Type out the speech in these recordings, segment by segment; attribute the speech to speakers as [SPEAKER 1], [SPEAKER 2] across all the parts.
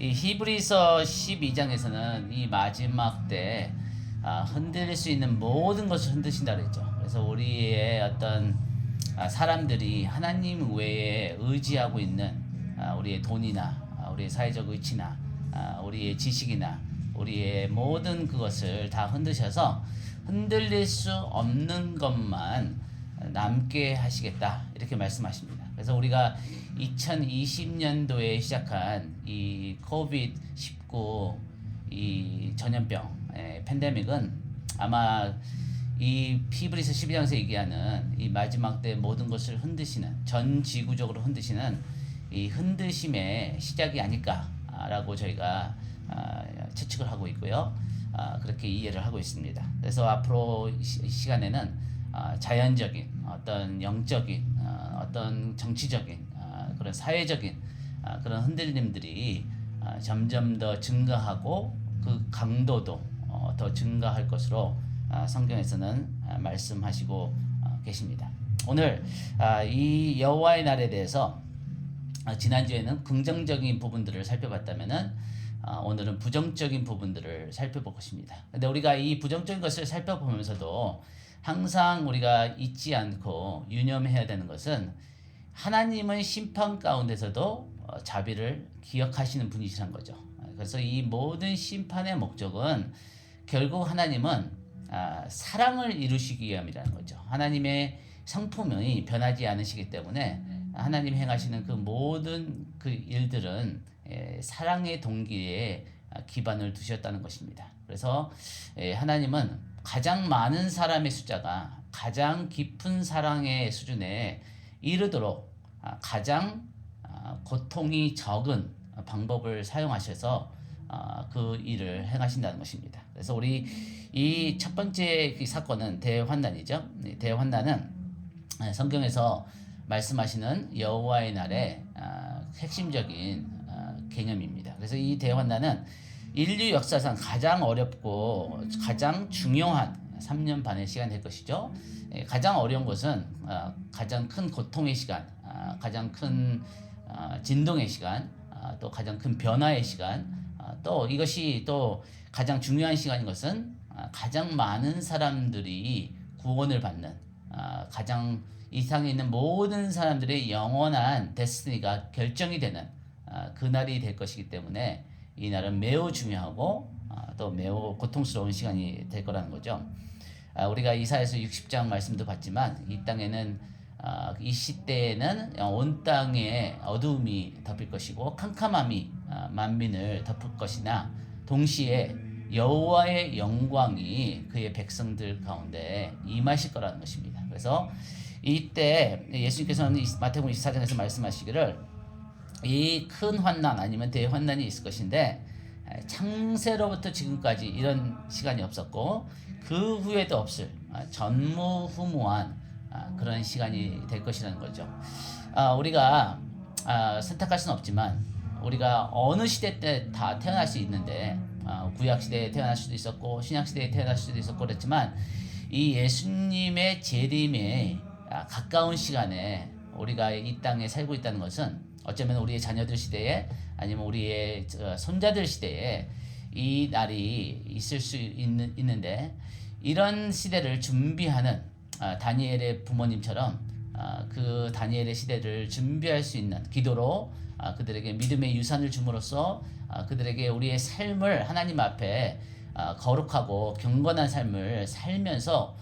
[SPEAKER 1] 이 히브리서 12장에서는 이 마지막 때 흔들릴 수 있는 모든 것을 흔드신다 그랬죠. 그래서 우리의 어떤 사람들이 하나님 외에 의지하고 있는 우리의 돈이나 우리의 사회적 의치나 우리의 지식이나 우리의 모든 그것을 다 흔드셔서 흔들릴 수 없는 것만 남게 하시겠다 이렇게 말씀하십니다. 그래서 우리가 2020년도에 시작한 이 코비드-19 이 전염병 팬데믹은 아마 이 히브리서 12장에서 얘기하는 이 마지막 때 모든 것을 흔드시는 전 지구적으로 흔드시는 이 흔드심의 시작이 아닐까라고 저희가 추측을 하고 있고요. 그렇게 이해를 하고 있습니다. 그래서 앞으로 시간에는 자연적인 어떤 영적인 어떤 정치적인 그런 사회적인 그런 흔들림들이 점점 더 증가하고 그 강도도 더 증가할 것으로 성경에서는 말씀하시고 계십니다. 오늘 이 여호와의 날에 대해서 지난주에는 긍정적인 부분들을 살펴봤다면은 오늘은 부정적인 부분들을 살펴볼 것입니다. 근데 우리가 이 부정적인 것을 살펴보면서도 항상 우리가 잊지 않고 유념해야 되는 것은 하나님은 심판 가운데서도 자비를 기억하시는 분이시란 거죠. 그래서 이 모든 심판의 목적은 결국 하나님은 사랑을 이루시기 위함이라는 거죠. 하나님의 성품이 변하지 않으시기 때문에 하나님 행하시는 그 모든 그 일들은 사랑의 동기에 기반을 두셨다는 것입니다. 그래서 하나님은 가장 많은 사람의 숫자가 가장 깊은 사랑의 수준에 이르도록 가장 고통이 적은 방법을 사용하셔서 그 일을 행하신다는 것입니다. 그래서 우리 이 첫 번째 그 사건은 대환난이죠. 대환난은 성경에서 말씀하시는 여호와의 날의 핵심적인 개념입니다. 그래서 이 대환난은 인류 역사상 가장 어렵고 가장 중요한 3년 반의 시간이 될 것이죠. 가장 어려운 것은 가장 큰 고통의 시간, 가장 큰 진동의 시간, 또 가장 큰 변화의 시간, 또 이것이 또 가장 중요한 시간인 것은 가장 많은 사람들이 구원을 받는 가장 이상에 있는 모든 사람들의 영원한 데스티니가 결정이 되는 그날이 될 것이기 때문에 이 날은 매우 중요하고 또 매우 고통스러운 시간이 될 거라는 거죠. 우리가 이사야서 60장 말씀도 봤지만 이 땅에는 이 시대에는 온 땅에 어두움이 덮일 것이고 캄캄함이 만민을 덮을 것이나 동시에 여호와의 영광이 그의 백성들 가운데 임하실 거라는 것입니다. 그래서 이때 예수님께서는 마태복음 24장에서 말씀하시기를 이 큰 환난 아니면 대환난이 있을 것인데 창세로부터 지금까지 이런 시간이 없었고 그 후에도 없을 전무후무한 그런 시간이 될 것이라는 거죠. 우리가 선택할 수는 없지만 우리가 어느 시대 때 다 태어날 수 있는데 구약 시대에 태어날 수도 있었고 신약 시대에 태어날 수도 있었고 그랬지만 이 예수님의 재림에 가까운 시간에 우리가 이 땅에 살고 있다는 것은 어쩌면 우리의 자녀들 시대에 아니면 우리의 손자들 시대에 이 날이 있을 수 있는데 이런 시대를 준비하는 다니엘의 부모님처럼 그 다니엘의 시대를 준비할 수 있는 기도로 그들에게 믿음의 유산을 줌으로써 그들에게 우리의 삶을 하나님 앞에 거룩하고 경건한 삶을 살면서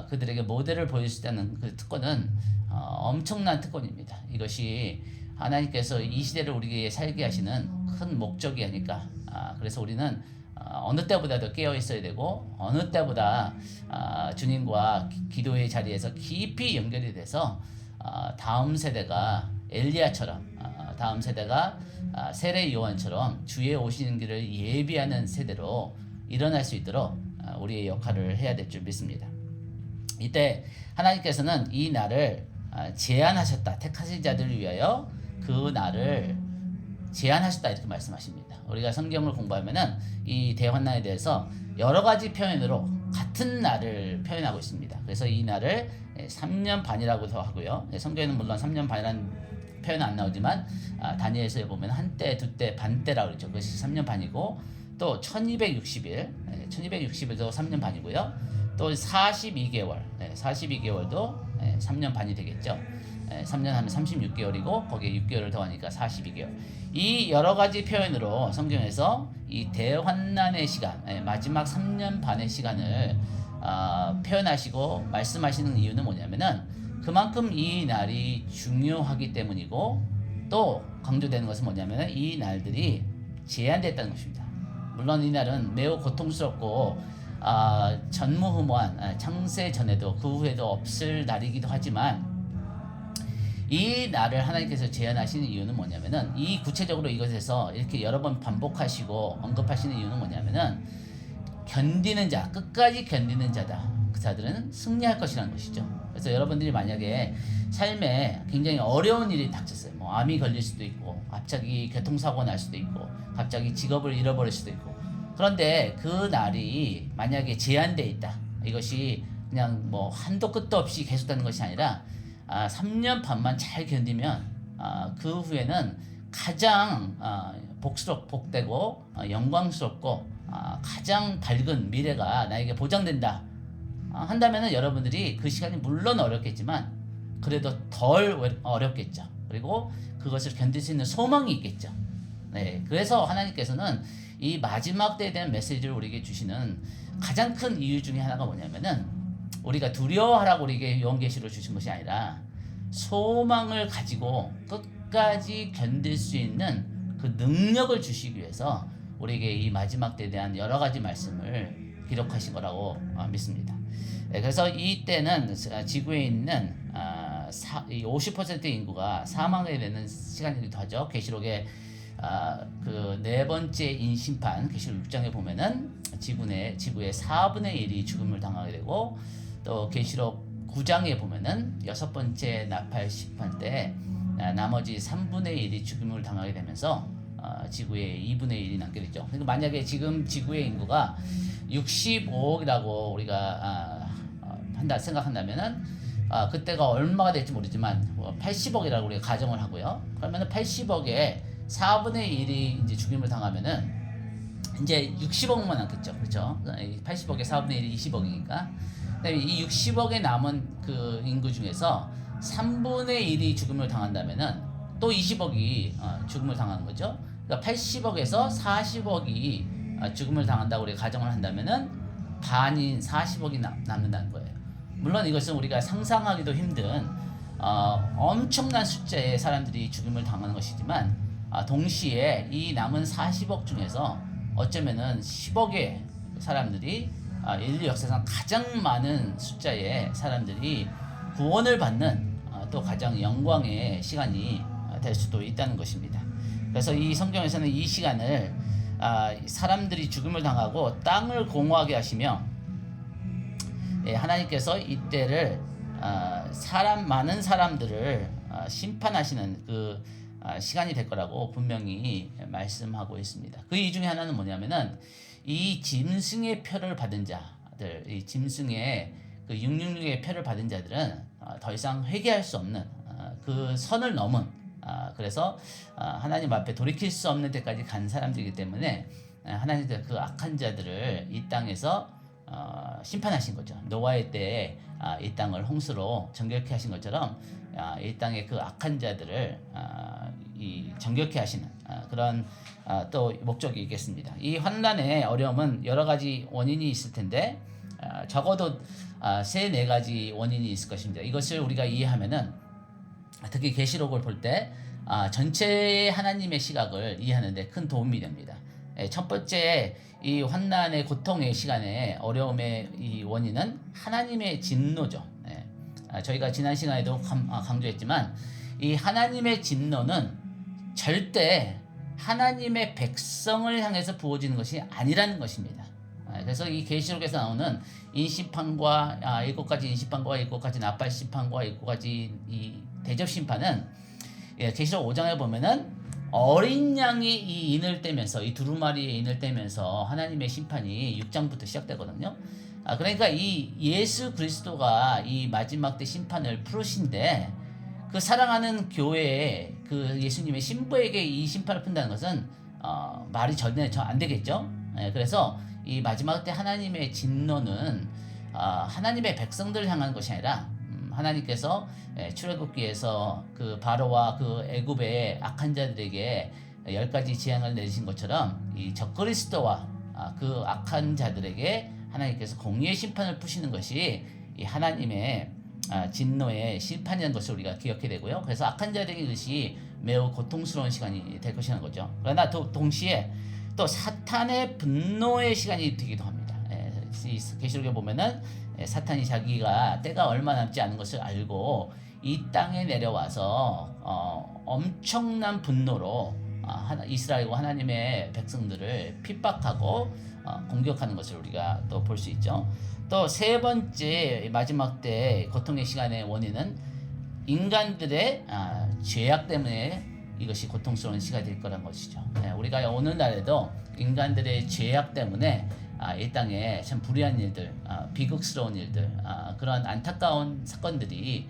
[SPEAKER 1] 그들에게 모델을 보일 수 있다는 그 특권은 엄청난 특권입니다. 이것이 하나님께서 이 시대를 우리에게 살게 하시는 큰 목적이 아닐까. 그래서 우리는 어느 때보다도 깨어 있어야 되고 어느 때보다 주님과 기도의 자리에서 깊이 연결이 돼서 다음 세대가 엘리야처럼 다음 세대가 세례 요한처럼 주의 오시는 길을 예비하는 세대로 일어날 수 있도록 우리의 역할을 해야 될 줄 믿습니다. 이때 하나님께서는 이 날을 제안하셨다. 택하신 자들을 위하여 그 날을 제안하셨다 이렇게 말씀하십니다. 우리가 성경을 공부하면은 이 대환난에 대해서 여러 가지 표현으로 같은 날을 표현하고 있습니다. 그래서 이 날을 3년 반이라고도 하고요. 성경에는 물론 3년 반이라는 표현 안 나오지만 다니엘서에 보면 한때, 두때, 반때라고 그러죠. 그것이 3년 반이고 또 1260일, 1260일도 3년 반이고요. 또 42개월, 42개월도 3년 반이 되겠죠. 3년 하면 36개월이고 거기에 6개월을 더하니까 42개월. 이 여러 가지 표현으로 성경에서 이 대환난의 시간, 마지막 3년 반의 시간을 표현하시고 말씀하시는 이유는 뭐냐면은 그만큼 이 날이 중요하기 때문이고, 또 강조되는 것은 뭐냐면은 이 날들이 제한됐다는 것입니다. 물론 이 날은 매우 고통스럽고 전무후무한 창세 전에도 그 후에도 없을 날이기도 하지만, 이 날을 하나님께서 제안하시는 이유는 뭐냐면은, 이 구체적으로 이것에서 이렇게 여러 번 반복하시고 언급하시는 이유는 뭐냐면은, 견디는 자, 끝까지 견디는 자다, 그 자들은 승리할 것이라는 것이죠. 그래서 여러분들이 만약에 삶에 굉장히 어려운 일이 닥쳤어요. 뭐 암이 걸릴 수도 있고, 갑자기 교통사고가 날 수도 있고, 갑자기 직업을 잃어버릴 수도 있고, 그런데 그 날이 만약에 제한되어 있다, 이것이 그냥 뭐 한도 끝도 없이 계속되는 것이 아니라 3년 반만 잘 견디면 그 후에는 가장 복되고 영광스럽고 가장 밝은 미래가 나에게 보장된다 한다면은, 여러분들이 그 시간이 물론 어렵겠지만 그래도 덜 어렵겠죠. 그리고 그것을 견딜 수 있는 소망이 있겠죠. 네, 그래서 하나님께서는 이 마지막 때에 대한 메시지를 우리에게 주시는 가장 큰 이유 중에 하나가 뭐냐면은, 우리가 두려워하라고 우리에게 요한계시를 주신 것이 아니라 소망을 가지고 끝까지 견딜 수 있는 그 능력을 주시기 위해서 우리에게 이 마지막 때에 대한 여러 가지 말씀을 기록하신 거라고 믿습니다. 그래서 이 때는 지구에 있는 50%의 인구가 사망하게 되는 시간이기도 하죠. 계시록의 그 네 번째 인심판, 계시록 6장에 보면은 지구의 4분의 1이 죽음을 당하게 되고, 또 계시록 9장에 보면은 6번째 나팔 심판 때 나머지 3분의 1이 죽음을 당하게 되면서 지구의 2분의 1이 남게 되죠. 그러니까 만약에 지금 지구의 인구가 65억이라고 우리가 한다 생각한다면은 그때가 얼마가 될지 모르지만 80억이라고 우리가 가정을 하고요. 그러면은 80억에 4분의 1이 이제 죽임을 당하면은 이제 60억만 남겠죠. 그렇죠? 80억에 4분의 1이 20억이니까. 이 60억에 남은 그 인구 중에서 3분의 1이 죽음을 당한다면은 또 20억이 죽음을 당하는 거죠. 그러니까 80억에서 40억이 죽음을 당한다고 우리가 가정을 한다면은 반인 40억이 남는다는 거예요. 물론 이것은 우리가 상상하기도 힘든 엄청난 숫자의 사람들이 죽음을 당하는 것이지만, 동시에 이 남은 40억 중에서 어쩌면은 10억의 사람들이 인류 역사상 가장 많은 숫자의 사람들이 구원을 받는 또 가장 영광의 시간이 될 수도 있다는 것입니다. 그래서 이 성경에서는 이 시간을 사람들이 죽음을 당하고 땅을 공허하게 하시며, 하나님께서 이때를 많은 사람들을 심판하시는 그 시간이 될 거라고 분명히 말씀하고 있습니다. 그 이유 중에 하나는 뭐냐면은, 이 짐승의 표를 받은 자들, 이 짐승의 그 666의 표를 받은 자들은 더 이상 회개할 수 없는 그 선을 넘은, 그래서 하나님 앞에 돌이킬 수 없는 데까지 간 사람들이기 때문에 하나님께서 그 악한 자들을 이 땅에서 심판하신 거죠. 노아의 때에 이 땅을 홍수로 정결케 하신 것처럼 이 땅의 그 악한 자들을 정결케 하시는 그런 또 목적이 있겠습니다. 이 환난의 어려움은 여러 가지 원인이 있을 텐데 적어도 3-4가지 원인이 있을 것입니다. 이것을 우리가 이해하면은, 특히 계시록을 볼 때 전체 하나님의 시각을 이해하는 데 큰 도움이 됩니다. 첫 번째, 이 환난의 고통의 시간에 어려움의 이 원인은 하나님의 진노죠. 저희가 지난 시간에도 강조했지만, 이 하나님의 진노는 절대 하나님의 백성을 향해서 부어지는 것이 아니라는 것입니다. 그래서 이 계시록에서 나오는 인심판과 7가지 인심판과 7가지 나팔 심판과 7가지 이 대접 심판은, 계시록 5장에 보면은 어린 양이 이 인을 떼면서, 이 두루마리의 인을 떼면서 하나님의 심판이 6장부터 시작되거든요. 그러니까 이 예수 그리스도가 이 마지막 때 심판을 풀으신데, 그 사랑하는 교회에 그 예수님의 신부에게 이 심판을 푼다는 것은 말이 전혀 안 되겠죠. 예, 그래서 이 마지막 때 하나님의 진노는 하나님의 백성들을 향하는 것이 아니라 하나님께서 출애굽기에서 그 바로와 그 애굽의 악한 자들에게 10가지 재앙을 내리신 것처럼 이 적그리스도와 그 악한 자들에게 하나님께서 공의의 심판을 푸시는 것이 이 하나님의 진노의 심판이라는 것을 우리가 기억해야 되고요. 그래서 악한 자들에게 이것이 매우 고통스러운 시간이 될 것이라는 거죠. 그러나 동시에 또 사탄의 분노의 시간이 되기도 합니다. 계시록에 보면은 사탄이 자기가 때가 얼마 남지 않은 것을 알고 이 땅에 내려와서 엄청난 분노로 이스라엘과 하나님의 백성들을 핍박하고 공격하는 것을 우리가 또 볼 수 있죠. 또 세 번째 마지막 때 고통의 시간의 원인은 인간들의 죄악 때문에 이것이 고통스러운 시간이 될 거란 것이죠. 우리가 오늘날에도 인간들의 죄악 때문에 이 땅에 참 불의한 일들, 비극스러운 일들, 그런 안타까운 사건들이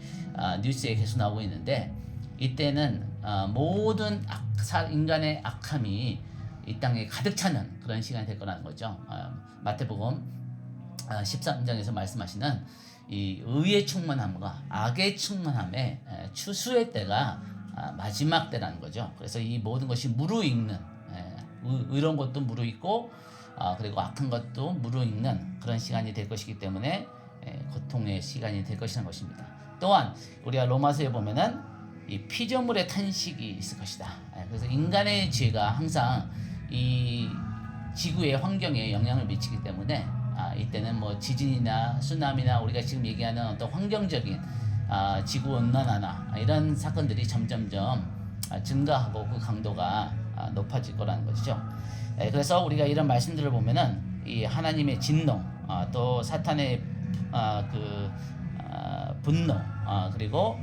[SPEAKER 1] 뉴스에 계속 나오고 있는데, 이때는 모든 인간의 악함이 이 땅에 가득 차는 그런 시간이 될 거라는 거죠. 마태복음 13장에서 말씀하시는 이 의의 충만함과 악의 충만함의 추수의 때가 마지막 때라는 거죠. 그래서 이 모든 것이 무르익는, 의로운 것도 무르익고 그리고 악한 것도 무르익는 그런 시간이 될 것이기 때문에 고통의 시간이 될 것이라는 것입니다. 또한 우리가 로마서에 보면은 이 피조물의 탄식이 있을 것이다. 그래서 인간의 죄가 항상 이 지구의 환경에 영향을 미치기 때문에 이때는 뭐 지진이나 쓰나미나 우리가 지금 얘기하는 어떤 환경적인 지구 온난화나 이런 사건들이 점점점 증가하고 그 강도가 높아질 거라는 것이죠. 그래서 우리가 이런 말씀들을 보면은 이 하나님의 진노, 또 사탄의 분노, 그리고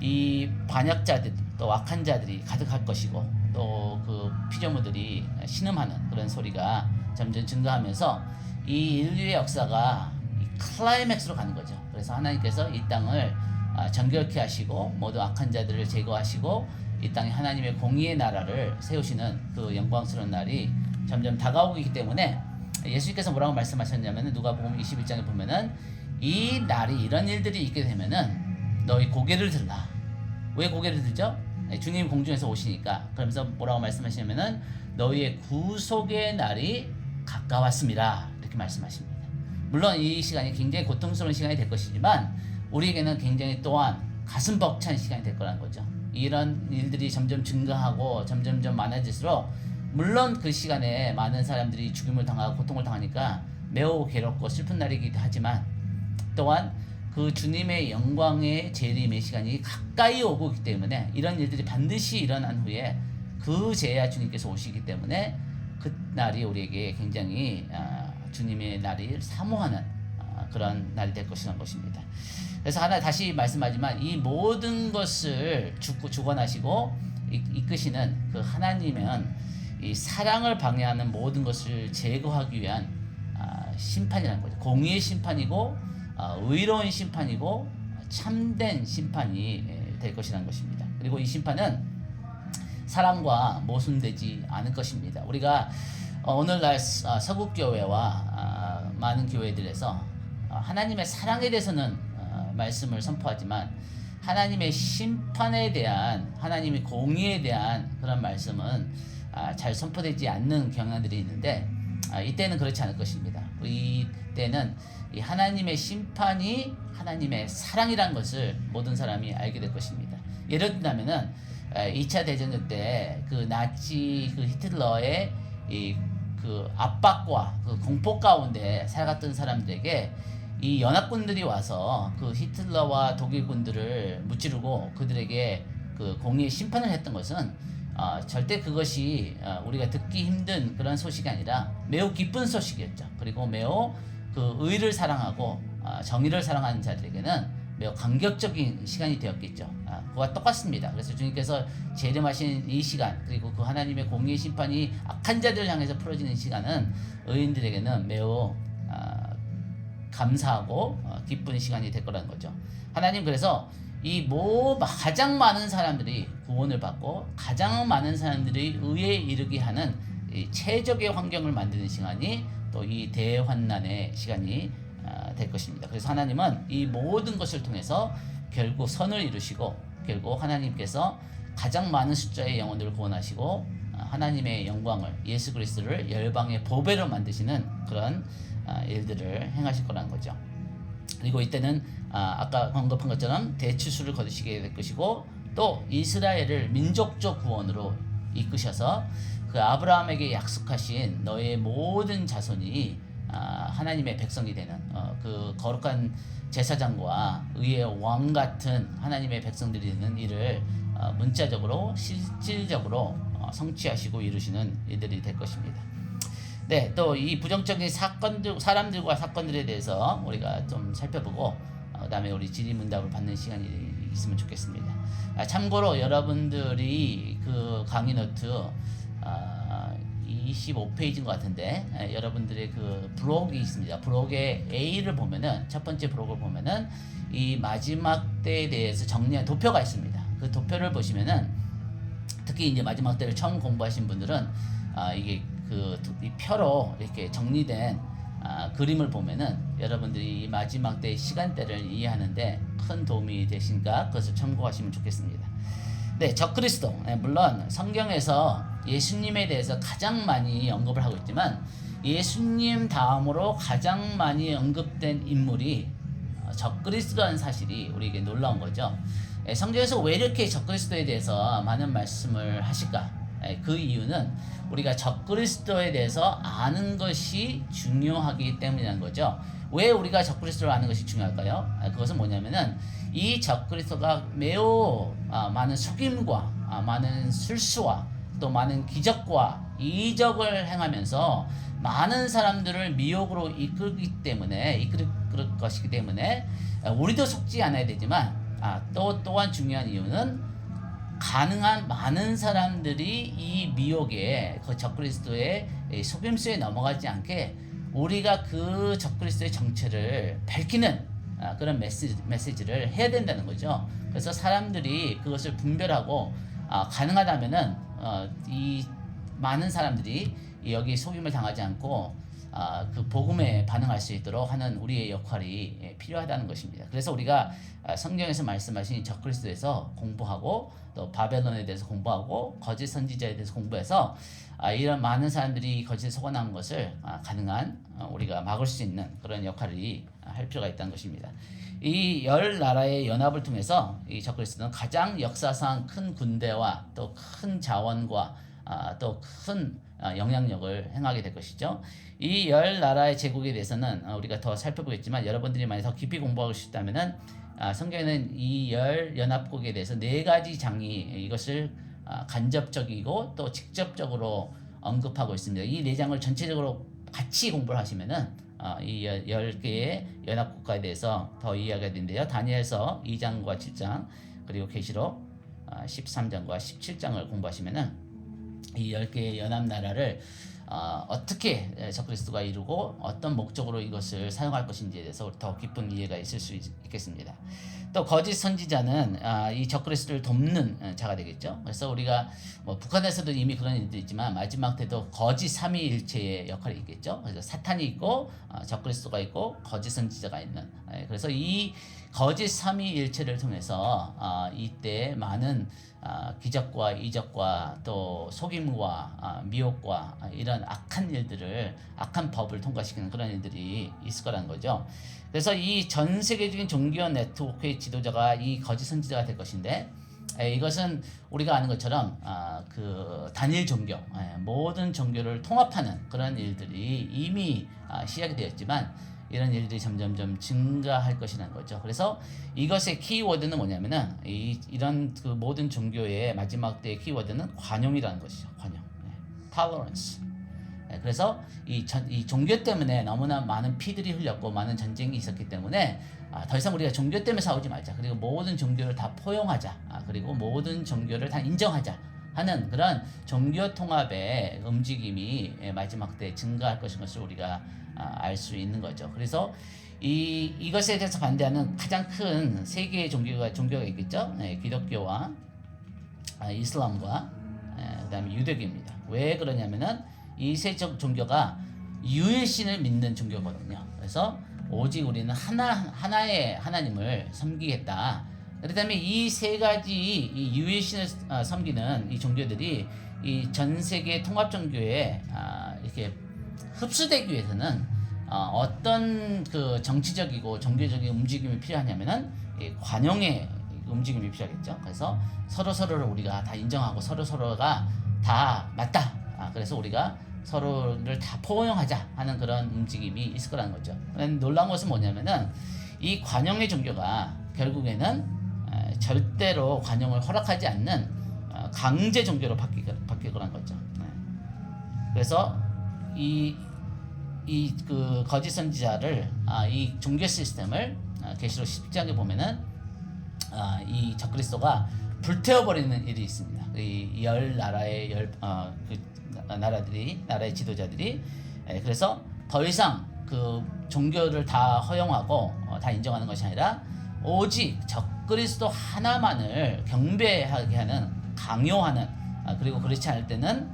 [SPEAKER 1] 이 반역자들, 또 악한 자들이 가득할 것이고, 또 그 피조물들이 신음하는 그런 소리가 점점 증가하면서 이 인류의 역사가 이 클라이맥스로 가는 거죠. 그래서 하나님께서 이 땅을 정결케 하시고 모두 악한 자들을 제거하시고 이 땅에 하나님의 공의의 나라를 세우시는 그 영광스러운 날이 점점 다가오고 있기 때문에 예수님께서 뭐라고 말씀하셨냐면 누가복음 21장에 보면은 이 날이 이런 일들이 있게 되면은 너희 고개를 들라. 왜 고개를 들죠? 주님 공중에서 오시니까. 그러면서 뭐라고 말씀하시냐면은 너희의 구속의 날이 가까웠습니다. 이렇게 말씀하십니다. 물론 이 시간이 굉장히 고통스러운 시간이 될 것이지만 우리에게는 굉장히 또한 가슴 벅찬 시간이 될 거라는 거죠. 이런 일들이 점점 증가하고 점점점 많아질수록 물론 그 시간에 많은 사람들이 죽임을 당하고 고통을 당하니까 매우 괴롭고 슬픈 날이기도 하지만 또한 그 주님의 영광의 재림의 시간이 가까이 오고 있기 때문에 이런 일들이 반드시 일어난 후에 그제야 주님께서 오시기 때문에 그 날이 우리에게 굉장히 주님의 날을 사모하는 그런 날이 될 것이라는 것입니다. 그래서 하나 다시 말씀하지만 이 모든 것을 주관하시고 이끄시는 그 하나님은 이 사랑을 방해하는 모든 것을 제거하기 위한 심판이라는 거죠. 공의의 심판이고 의로운 심판이고 참된 심판이 될 것이라는 것입니다. 그리고 이 심판은 사랑과 모순되지 않을 것입니다. 우리가 오늘날 서구교회와 많은 교회들에서 하나님의 사랑에 대해서는 말씀을 선포하지만 하나님의 심판에 대한, 하나님의 공의에 대한 그런 말씀은 잘 선포되지 않는 경향들이 있는데 이때는 그렇지 않을 것입니다. 이때는 이 하나님의 심판이 하나님의 사랑이라는 것을 모든 사람이 알게 될 것입니다. 예를 들자면은 2차 대전 때 그 나치 그 히틀러의 그 압박과 그 공포 가운데 살아갔던 사람들에게 이 연합군들이 와서 그 히틀러와 독일군들을 무찌르고 그들에게 그 공의의 심판을 했던 것은 절대 그것이 우리가 듣기 힘든 그런 소식이 아니라 매우 기쁜 소식이었죠. 그리고 매우 그 의를 사랑하고 정의를 사랑하는 자들에게는 매우 감격적인 시간이 되었겠죠. 그와 똑같습니다. 그래서 주님께서 재림하신 이 시간, 그리고 그 하나님의 공의의 심판이 악한 자들을 향해서 풀어지는 시간은 의인들에게는 매우 감사하고 기쁜 시간이 될 거라는 거죠. 하나님 그래서 가장 많은 사람들이 구원을 받고 가장 많은 사람들이 의에 이르게 하는 이 최적의 환경을 만드는 시간이 또 이 대환난의 시간이 될 것입니다. 그래서 하나님은 이 모든 것을 통해서 결국 선을 이루시고 결국 하나님께서 가장 많은 숫자의 영혼들을 구원하시고 하나님의 영광을 예수 그리스도를 열방의 보배로 만드시는 그런 일들을 행하실 거라는 거죠. 그리고 이때는 아까 언급한 것처럼 대추수를 거두시게 될 것이고 또 이스라엘을 민족적 구원으로 이끄셔서 그 아브라함에게 약속하신 너의 모든 자손이 하나님의 백성이 되는 그 거룩한 제사장과 의의 왕 같은 하나님의 백성들이 되는 일을 문자적으로 실질적으로 성취하시고 이루시는 일들이 될 것입니다. 네, 또 이 부정적인 사건들, 사람들과 사건들에 대해서 우리가 좀 살펴보고 그다음에 우리 질의문답을 받는 시간이 있으면 좋겠습니다. 참고로 여러분들이 그 강의 노트 25페이지인 것 같은데 여러분들의 그 블록이 있습니다. 블록의 A를 보면은 첫 번째 블록을 보면은 이 마지막 때에 대해서 정리한 도표가 있습니다. 그 도표를 보시면은 특히 이제 마지막 때를 처음 공부하신 분들은 이게 이 표로 이렇게 정리된 그림을 보면은 여러분들이 이 마지막 때의 시간대를 이해하는데 큰 도움이 되시니까 그것을 참고하시면 좋겠습니다. 네, 적그리스도. 물론 성경에서 예수님에 대해서 가장 많이 언급을 하고 있지만 예수님 다음으로 가장 많이 언급된 인물이 적그리스도라는 사실이 우리에게 놀라운 거죠. 성경에서 왜 이렇게 적그리스도에 대해서 많은 말씀을 하실까? 그 이유는 우리가 적그리스도에 대해서 아는 것이 중요하기 때문이라는 거죠. 왜 우리가 적그리스도를 아는 것이 중요할까요? 그것은 뭐냐면은 이 적그리스도가 매우 많은 속임과 많은 술수와 또 많은 기적과 이적을 행하면서 많은 사람들을 미혹으로 이끌 것이기 때문에 우리도 속지 않아야 되지만 또한 중요한 이유는 가능한 많은 사람들이 이 미혹에 그 적그리스도의 속임수에 넘어가지 않게 우리가 그 적그리스도의 정체를 밝히는 그런 메시지를 해야 된다는 거죠. 그래서 사람들이 그것을 분별하고 가능하다면은 이 많은 사람들이 여기 속임을 당하지 않고 그 복음에 반응할 수 있도록 하는 우리의 역할이 필요하다는 것입니다. 그래서 우리가 성경에서 말씀하신 적그리스도에서 공부하고 또 바벨론에 대해서 공부하고 거짓 선지자에 대해서 공부해서 이런 많은 사람들이 거짓에 속아나는 것을 가능한 우리가 막을 수 있는 그런 역할이 할 필요가 있다는 것입니다. 이 열 나라의 연합을 통해서 이 적그리스도는 가장 역사상 큰 군대와 또 큰 자원과 또 큰 영향력을 행하게 될 것이죠. 이 열 나라의 제국에 대해서는 우리가 더 살펴보겠지만 여러분들이 만약 더 깊이 공부하고 싶다면은 성경에는 이 열 연합국에 대해서 네 가지 장이 이것을 간접적이고 또 직접적으로 언급하고 있습니다. 이 네 장을 전체적으로 같이 공부를 하시면은 이 10개의 연합국가에 대해서 더 이해하게 되는데요. 다니엘서 2장과 7장 그리고 계시록 13장과 17장을 공부하시면은 이 10개의 연합나라를 어떻게 적그리스도가 이루고 어떤 목적으로 이것을 사용할 것인지에 대해서 더 깊은 이해가 있을 수 있겠습니다. 또 거짓 선지자는 이 적그리스도를 돕는 자가 되겠죠. 그래서 우리가 북한에서도 이미 그런 일도 있지만 마지막 때도 거짓 삼위일체의 역할이 있겠죠. 그래서 사탄이 있고 적그리스도가 있고 거짓 선지자가 있는. 그래서 이 거짓 삼위일체를 통해서 이때 많은 기적과 이적과 또 속임과 미혹과 이런 악한 법을 통과시키는 그런 일들이 있을 거라는 거죠. 그래서 이 전 세계적인 종교 네트워크의 지도자가 이 거짓 선지자가 될 것인데 이것은 우리가 아는 것처럼 그 단일 종교, 모든 종교를 통합하는 그런 일들이 이미 시작이 되었지만 이런 일들이 점점점 증가할 것이라는 거죠. 그래서 이것의 키워드는 뭐냐면은 이런 그 모든 종교의 마지막 때의 키워드는 관용이라는 것이죠. 관용, tolerance. 그래서 이 종교 때문에 너무나 많은 피들이 흘렸고 많은 전쟁이 있었기 때문에 더 이상 우리가 종교 때문에 싸우지 말자. 그리고 모든 종교를 다 포용하자. 그리고 모든 종교를 다 인정하자 하는 그런 종교 통합의 움직임이 마지막 때 증가할 것인 것을 우리가 알 수 있는 거죠. 그래서 이것에 대해서 반대하는 가장 큰 세 개의 종교가 있겠죠. 네, 기독교와 이슬람과 그다음에 유대교입니다. 왜 그러냐면은 이 세 종교가 유일신을 믿는 종교거든요. 그래서 오직 우리는 하나의 하나님을 섬기겠다. 그다음에 이 세 가지 이 유일신을 섬기는 이 종교들이 이 전 세계 통합 종교에 이렇게 흡수되기 위해서는 어떤 그 정치적이고 종교적인 움직임이 필요하냐면은 이 관용의 움직임이 필요하겠죠. 그래서 서로를 우리가 다 인정하고 서로가 다 맞다. 그래서 우리가 서로를 다 포용하자 하는 그런 움직임이 있을 거라는 거죠. 놀라운 것은 뭐냐면은 이 관용의 종교가 결국에는 절대로 관용을 허락하지 않는 강제 종교로 바뀔 거라는 거죠. 그래서 그 거짓 선지자를 이 종교 시스템을 계시록 10장에 보면은 이 적그리스도가 불태워버리는 일이 있습니다. 이 열 나라의 나라의 지도자들이 그래서 더 이상 그 종교를 다 허용하고 다 인정하는 것이 아니라 오직 적그리스도 하나만을 경배하게 하는 강요하는 그리고 그렇지 않을 때는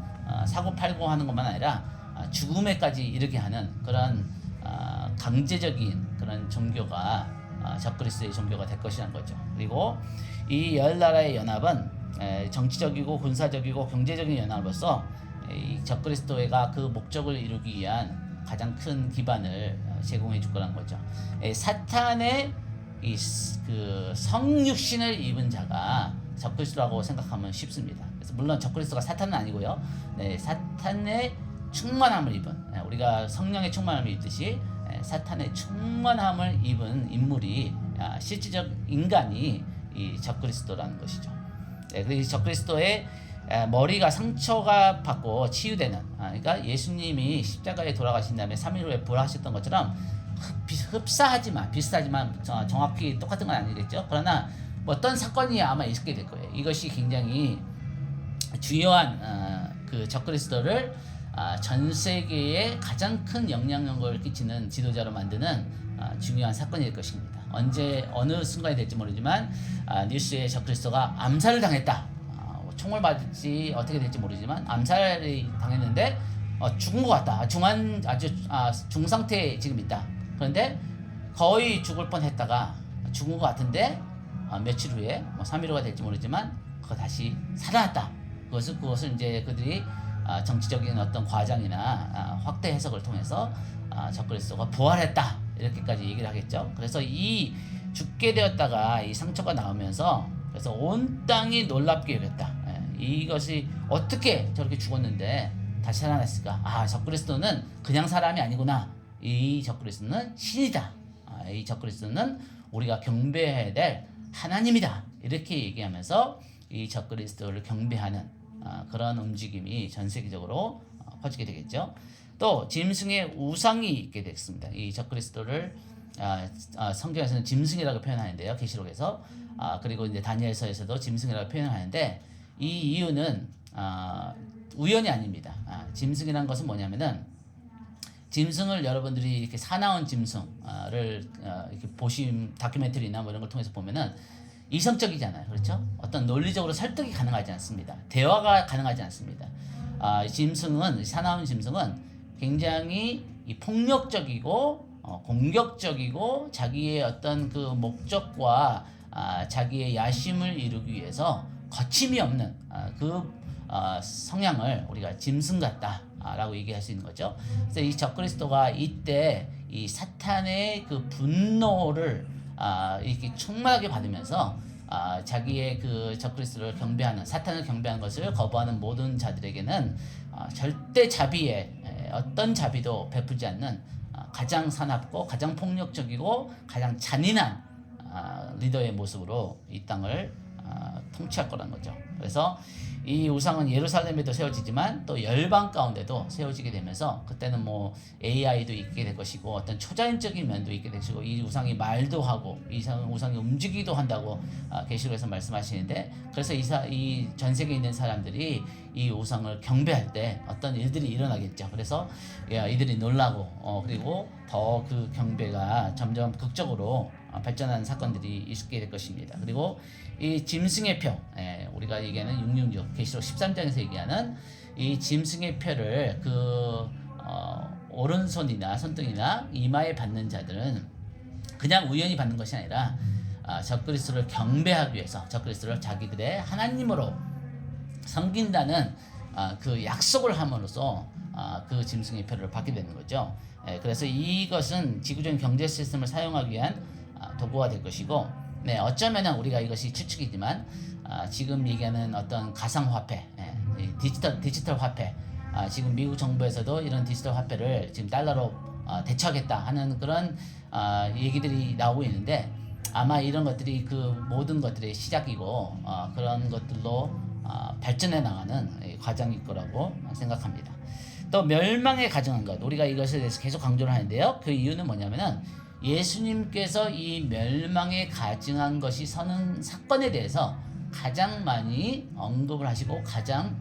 [SPEAKER 1] 사고팔고 하는 것만 아니라 죽음에까지 이르게 하는 그런 강제적인 그런 종교가 적그리스도의 종교가 될 것이라는 거죠. 그리고 이 열 나라의 연합은 정치적이고 군사적이고 경제적인 연합으로서 이 적그리스도가 그 목적을 이루기 위한 가장 큰 기반을 제공해 줄 거라는 거죠. 사탄의 그 성육신을 입은 자가 적그리스도라고 생각하면 쉽습니다. 그래서 물론 적그리스도가 사탄은 아니고요. 사탄의 충만함을 입은 우리가 성령의 충만함을 입듯이 사탄의 충만함을 입은 인물이 실질적 인간이 이 적그리스도라는 것이죠. 그래서 적그리스도의 머리가 상처가 받고 치유되는 그러니까 예수님이 십자가에 돌아가신 다음에 3일 후에 부활하셨던 것처럼 흡사하지만 비슷하지만 정확히 똑같은 건 아니겠죠. 그러나 어떤 사건이 아마 있게 될 거예요. 이것이 굉장히 중요한 그 적그리스도를 전 세계에 가장 큰 영향력을 끼치는 지도자로 만드는 중요한 사건이 될 것입니다. 언제 어느 순간이 될지 모르지만 뉴스에 적그리스도가 암살을 당했다. 총을 맞을지 어떻게 될지 모르지만 암살이 당했는데 죽은 것 같다. 아주 중상태에 지금 있다. 그런데 거의 죽을 뻔했다가 죽은 것 같은데 며칠 후에 3일 후가 될지 모르지만 그거 다시 살아났다. 그것을 이제 그들이 정치적인 어떤 과장이나 확대 해석을 통해서 적그리스도가 부활했다 이렇게까지 얘기를 하겠죠. 그래서 이 죽게 되었다가 이 상처가 나오면서 그래서 온 땅이 놀랍게 여겼다. 이것이 어떻게 저렇게 죽었는데 다시 살아났을까? 적그리스도는 그냥 사람이 아니구나. 이 적그리스도는 신이다. 이 적그리스도는 우리가 경배해야 될 하나님이다. 이렇게 얘기하면서 이 적그리스도를 경배하는 그런 움직임이 전 세계적으로 퍼지게 되겠죠. 또 짐승의 우상이 있게 됐습니다. 이 적그리스도를 성경에서는 짐승이라고 표현하는데요. 계시록에서 그리고 이제 다니엘서에서도 짐승이라고 표현하는데 이 이유는 우연이 아닙니다. 짐승이란 것은 뭐냐면은 짐승을 여러분들이 이렇게 사나운 짐승을 이렇게 다큐멘터리나 뭐 이런 걸 통해서 보면은 이성적이잖아요. 그렇죠? 어떤 논리적으로 설득이 가능하지 않습니다. 대화가 가능하지 않습니다. 사나운 짐승은 굉장히 폭력적이고 공격적이고 자기의 어떤 그 목적과 자기의 야심을 이루기 위해서 거침이 없는 성향을 우리가 짐승 같다라고 얘기할 수 있는 거죠. 그래서 이 적그리스도가 이때 이 사탄의 그 분노를 이렇게 충만하게 받으면서 자기의 그 적그리스도를 경배하는 사탄을 경배하는 것을 거부하는 모든 자들에게는 절대 자비에 어떤 자비도 베풀지 않는 가장 사납고 가장 폭력적이고 가장 잔인한 리더의 모습으로 이 땅을 통치할 거라는 거죠. 그래서 이 우상은 예루살렘에도 세워지지만 또 열방 가운데도 세워지게 되면서 그때는 뭐 AI도 있게 될 것이고 어떤 초자연적인 면도 있게 될 것이고 이 우상이 말도 하고 이 우상이 움직이기도 한다고 계시록에서 말씀하시는데 그래서 이 전 세계에 있는 사람들이 이 우상을 경배할 때 어떤 일들이 일어나겠죠. 그래서 이들이 놀라고 그리고 더 그 경배가 점점 극적으로 발전하는 사건들이 있게 될 것입니다. 그리고 이 짐승의 표, 우리가 얘기하는 666 계시록 13장에서 얘기하는 이 짐승의 표를 오른손이나 손등이나 이마에 받는 자들은 그냥 우연히 받는 것이 아니라 적그리스도를 경배하기 위해서 적그리스도를 자기들의 하나님으로 섬긴다는 그 약속을 함으로써 그 짐승의 표를 받게 되는 거죠. 그래서 이것은 지구적인 경제 시스템을 사용하기 위한 도구가 될 것이고, 어쩌면은 우리가 이것이 추측이지만 지금 얘기하는 어떤 가상화폐, 디지털 화폐, 지금 미국 정부에서도 이런 디지털 화폐를 지금 달러로 대처하겠다 하는 그런 얘기들이 나오고 있는데 아마 이런 것들이 그 모든 것들의 시작이고 그런 것들로 발전해 나가는 과정일 거라고 생각합니다. 또 멸망에 가증한 것, 우리가 이것에 대해서 계속 강조를 하는데요. 그 이유는 뭐냐면은 예수님께서 이 멸망에 가증한 것이 서는 사건에 대해서 가장 많이 언급을 하시고 가장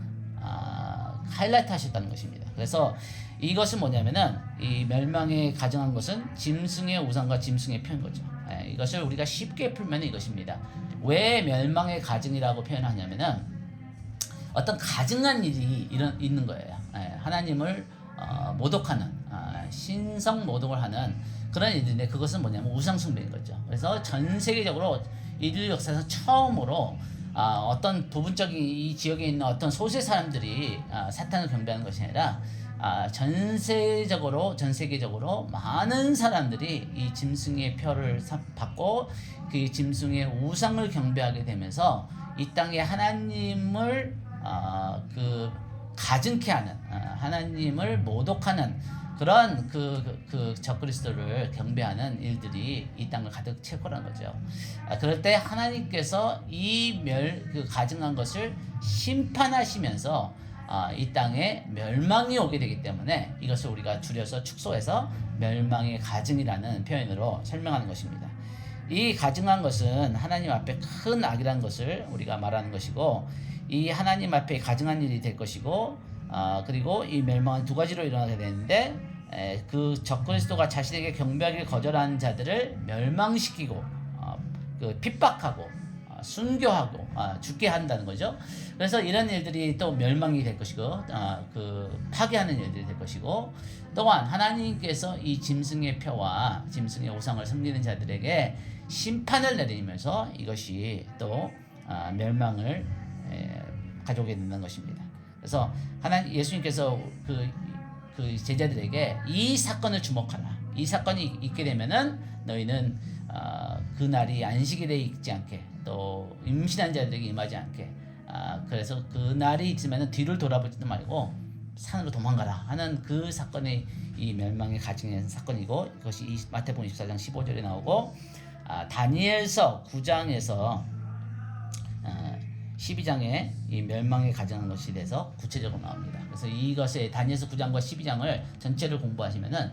[SPEAKER 1] 하이라이트 하셨다는 것입니다. 그래서 이것은 뭐냐면은 이 멸망에 가증한 것은 짐승의 우상과 짐승의 표현 거죠. 이것을 우리가 쉽게 풀면 이것입니다. 왜 멸망의 가증이라고 표현하냐면은 어떤 가증한 일이 있는 거예요. 하나님을 모독하는 신성 모독을 하는 그런 일인데 그것은 뭐냐면 우상 숭배인 거죠. 그래서 전 세계적으로 인류 역사에서 처음으로 어떤 부분적인 이 지역에 있는 어떤 소수의 사람들이 사탄을 경배하는 것이 아니라 전 세계적으로 많은 사람들이 이 짐승의 표를 받고 그 짐승의 우상을 경배하게 되면서 이 땅에 하나님을 가증케 하는 하나님을 모독하는 그런 그 적그리스도를 경배하는 일들이 이 땅을 가득 채울 거라는 거죠. 그럴 때 하나님께서 그 가증한 것을 심판하시면서 이 땅에 멸망이 오게 되기 때문에 이것을 우리가 줄여서 축소해서 멸망의 가증이라는 표현으로 설명하는 것입니다. 이 가증한 것은 하나님 앞에 큰 악이라는 것을 우리가 말하는 것이고 이 하나님 앞에 가증한 일이 될 것이고 그리고 이 멸망은 두 가지로 일어나게 되는데 그 적그리스도가 자신에게 경배하기를 거절하는 자들을 멸망시키고 핍박하고 순교하고 죽게 한다는 거죠. 그래서 이런 일들이 또 멸망이 될 것이고 파괴하는 일들이 될 것이고 또한 하나님께서 이 짐승의 표와 짐승의 우상을 섬기는 자들에게 심판을 내리면서 이것이 또 멸망을 가져오게 된다는 것입니다. 그래서 예수님께서 그 제자들에게 이 사건을 주목하라. 이 사건이 있게 되면은 너희는 그 날이 안식일에 있지 않게 또 임신한 자들에게 임하지 않게 그래서 그 날이 있으면은 뒤를 돌아보지도 말고 산으로 도망가라 하는 그 사건이 이 멸망의 가증한 사건이고 이것이 마태복음 24장 15절에 나오고 다니엘서 9장에서 12장에 이 멸망에 가증한 것에 대해서 구체적으로 나옵니다. 그래서 이것에 다니엘서 9장과 12장을 전체를 공부하시면은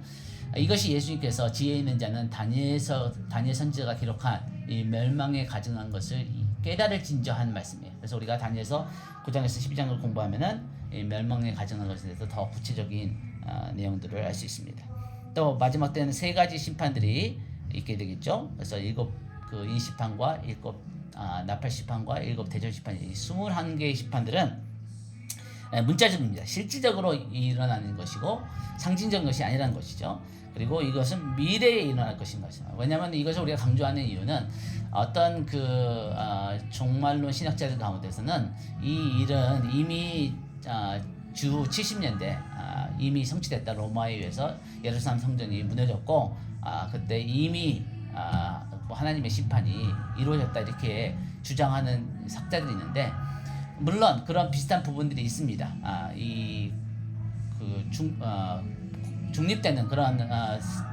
[SPEAKER 1] 이것이 예수님께서 지혜 있는 자는 다니엘 선지자가 기록한 이 멸망에 가증한 것을 깨달을 진저한 말씀이에요. 그래서 우리가 다니엘서 9장에서 12장을 공부하면은 이 멸망에 가증한 것에 대해서 더 구체적인 내용들을 알 수 있습니다. 또 마지막 때는 세 가지 심판들이 있게 되겠죠. 그래서 7 인시판과 7 나팔 시판과 7 대전 시판, 이 21개의 시판들은 문자적입니다. 실질적으로 일어나는 것이고 상징적인 것이 아니라는 것이죠. 그리고 이것은 미래에 일어날 것인 것입니다. 왜냐하면 이것을 우리가 강조하는 이유는 어떤 종말론 신학자들 가운데서는 이 일은 이미 주 70년대 이미 성취됐다. 로마에 의해서 예루살렘 성전이 무너졌고 그때 이미 하나님의 심판이 이루어졌다 이렇게 주장하는 학자들이 있는데 물론 그런 비슷한 부분들이 있습니다. 중립되는 그런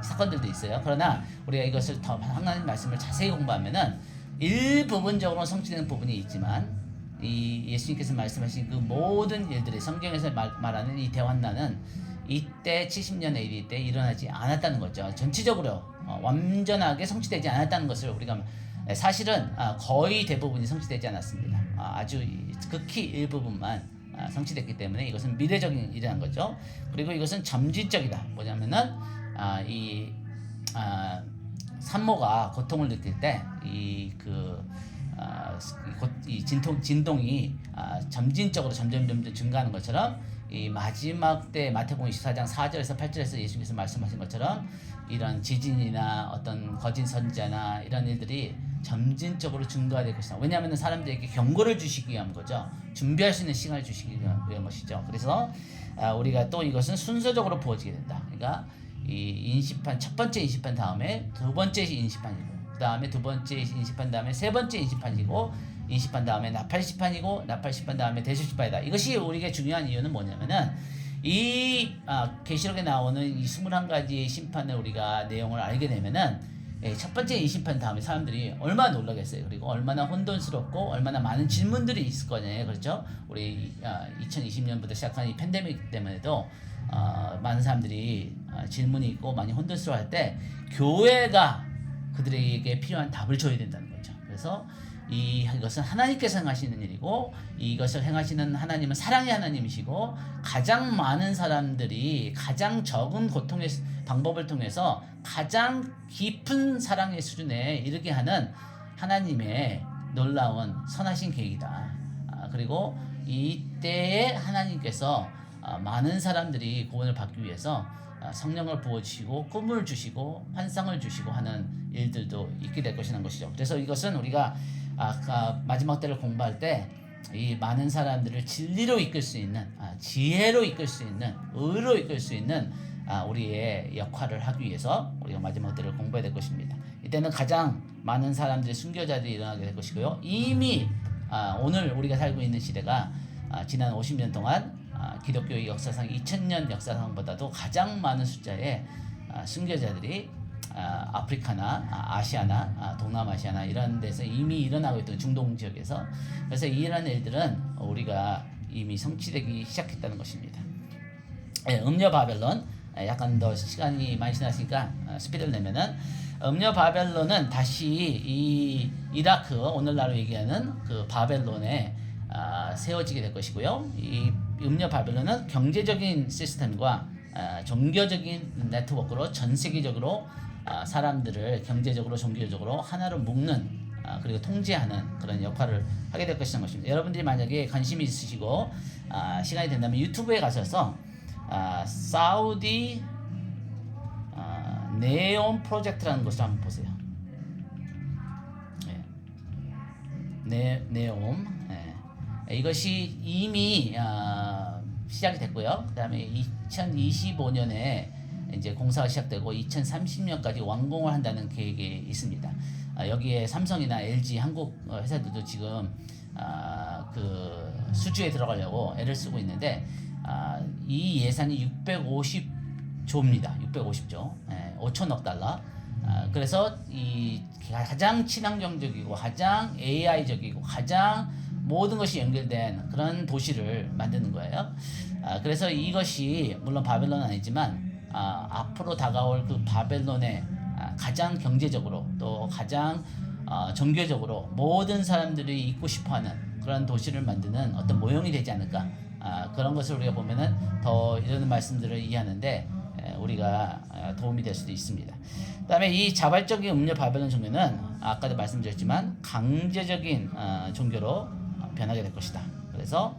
[SPEAKER 1] 사건들도 있어요. 그러나 우리가 이것을 더 하나님 말씀을 자세히 공부하면은 일부분적으로 성취되는 부분이 있지만 이 예수님께서 말씀하신 그 모든 일들이 성경에서 말하는 이 대환난은 이때 70년 AD 때 일어나지 않았다는 거죠. 전체적으로 완전하게 성취되지 않았다는 것을 우리가 사실은 거의 대부분이 성취되지 않았습니다. 아주 극히 일부분만 성취됐기 때문에 이것은 미래적인 일이라는 거죠. 그리고 이것은 점진적이다. 뭐냐면은 산모가 고통을 느낄 때 이 진동이 점진적으로 점점 증가하는 것처럼 이 마지막 때 마태복음 24장 4절에서 8절에서 예수님께서 말씀하신 것처럼 이런 지진이나 어떤 거짓 선지자나 이런 일들이 점진적으로 증가될 것이다. 왜냐하면 사람들에게 경고를 주시기 위한 거죠. 준비할 수 있는 시간을 주시기 위한 것이죠. 그래서 우리가 또 이것은 순서적으로 부어지게 된다. 그러니까 이 인시판 첫 번째 인시판 다음에 두 번째 인시판이고 그 다음에 두 번째 인시판 다음에 세 번째 인시판이고 인시판 다음에 나팔시판이고 나팔시판 다음에 대속시판이다. 이것이 우리에게 중요한 이유는 뭐냐면은 이 계시록에 나오는 이 21가지의 심판을 우리가 내용을 알게 되면은 첫 번째 인심판 다음에 사람들이 얼마나 놀라겠어요. 그리고 얼마나 혼돈스럽고 얼마나 많은 질문들이 있을 거냐. 그렇죠? 우리 2020년부터 시작한 이 팬데믹 때문에도 많은 사람들이 질문이 있고 많이 혼돈스러워할 때 교회가 그들에게 필요한 답을 줘야 된다는 거죠. 그래서 이것은 하나님께서 행하시는 일이고 이것을 행하시는 하나님은 사랑의 하나님이시고 가장 많은 사람들이 가장 적은 고통의 방법을 통해서 가장 깊은 사랑의 수준에 이르게 하는 하나님의 놀라운 선하신 계획이다. 그리고 이때에 하나님께서 많은 사람들이 구원을 받기 위해서 성령을 부어주시고 꿈을 주시고 환상을 주시고 하는 일들도 있게 될 것이라는 것이죠. 그래서 이것은 우리가 마지막 때를 공부할 때 이 많은 사람들을 진리로 이끌 수 있는 지혜로 이끌 수 있는 의로 이끌 수 있는 우리의 역할을 하기 위해서 우리가 마지막 때를 공부해야 될 것입니다. 이때는 가장 많은 사람들의 순교자들이 일어나게 될 것이고요. 이미 오늘 우리가 살고 있는 시대가 지난 50년 동안 기독교의 역사상 2000년 역사상보다도 가장 많은 숫자의 순교자들이 아프리카나 아시아나 동남아시아나 이런 데서 이미 일어나고 있던 중동 지역에서 그래서 이런 일들은 우리가 이미 성취되기 시작했다는 것입니다. 음녀 바벨론 약간 더 시간이 많이 지났으니까 스피드를 내면은 음녀 바벨론은 다시 이 이라크 오늘날로 얘기하는 그 바벨론에 세워지게 될 것이고요. 이 음녀 바벨론은 경제적인 시스템과 종교적인 네트워크로 전 세계적으로 사람들을 경제적으로 종교적으로 하나로 묶는 그리고 통제하는 그런 역할을 하게 될 것이라는 것입니다. 여러분들이 만약에 관심이 있으시고 시간이 된다면 유튜브에 가셔서 사우디 네옴 프로젝트라는 것을 한번 보세요. 네옴 이것이 이미 시작이 됐고요. 그 다음에 2025년에 이제 공사가 시작되고 2030년까지 완공을 한다는 계획이 있습니다. 여기에 삼성이나 LG 한국 회사들도 지금 그 수주에 들어가려고 애를 쓰고 있는데 이 예산이 650조입니다. 650조, 5천억 달러. 그래서 이 가장 친환경적이고 가장 AI적이고 가장 모든 것이 연결된 그런 도시를 만드는 거예요. 그래서 이것이 물론 바벨론은 아니지만 앞으로 다가올 그 바벨론의 가장 경제적으로 또 가장 종교적으로 모든 사람들이 있고 싶어하는 그런 도시를 만드는 어떤 모형이 되지 않을까. 그런 것을 우리가 보면은 더 이런 말씀들을 이해하는데 우리가 도움이 될 수도 있습니다. 그다음에 이 자발적인 음녀 바벨론 종교는 아까도 말씀드렸지만 강제적인 종교로 변하게 될 것이다. 그래서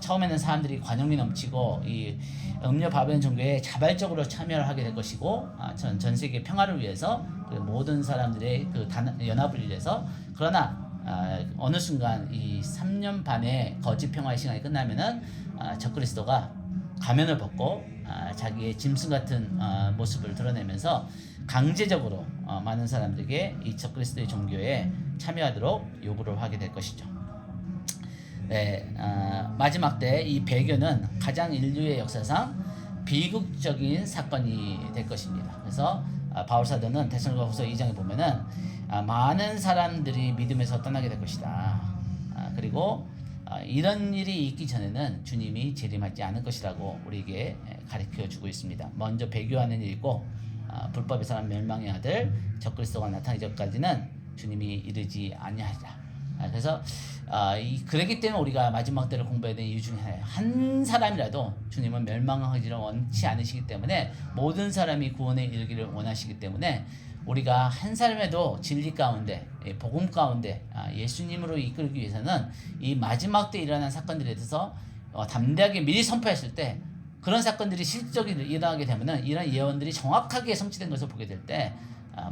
[SPEAKER 1] 처음에는 사람들이 관용이 넘치고 이 음녀 바벨론 종교에 자발적으로 참여를 하게 될 것이고 전 세계 평화를 위해서 모든 사람들의 그 연합을 위해서 그러나 어느 순간 이 3년 반의 거짓 평화의 시간이 끝나면은 적그리스도가 가면을 벗고 자기의 짐승 같은 모습을 드러내면서 강제적으로 많은 사람들에게 이 적그리스도의 종교에 참여하도록 요구를 하게 될 것이죠. 네, 마지막 때 이 배교는 가장 인류의 역사상 비극적인 사건이 될 것입니다. 그래서 바울 사도는 데살로니가후서 2장에 보면은 많은 사람들이 믿음에서 떠나게 될 것이다. 그리고 이런 일이 있기 전에는 주님이 재림하지 않을 것이라고 우리에게 가르쳐 주고 있습니다. 먼저 배교하는 일이고 불법의 사람 멸망의 아들 적그리스도가 나타나기 전까지는 주님이 이르지 아니하리라. 그래서 그렇기 때문에 우리가 마지막 때를 공부해야 되는 이유 중에 한 사람이라도 주님은 멸망하기를 원치 않으시기 때문에 모든 사람이 구원에 이르기를 원하시기 때문에 우리가 한 사람에도 진리 가운데 복음 가운데 예수님으로 이끌기 위해서는 이 마지막 때 일어난 사건들에 대해서 담대하게 미리 선포했을 때 그런 사건들이 실질적으로 일어나게 되면은 이런 예언들이 정확하게 성취된 것을 보게 될 때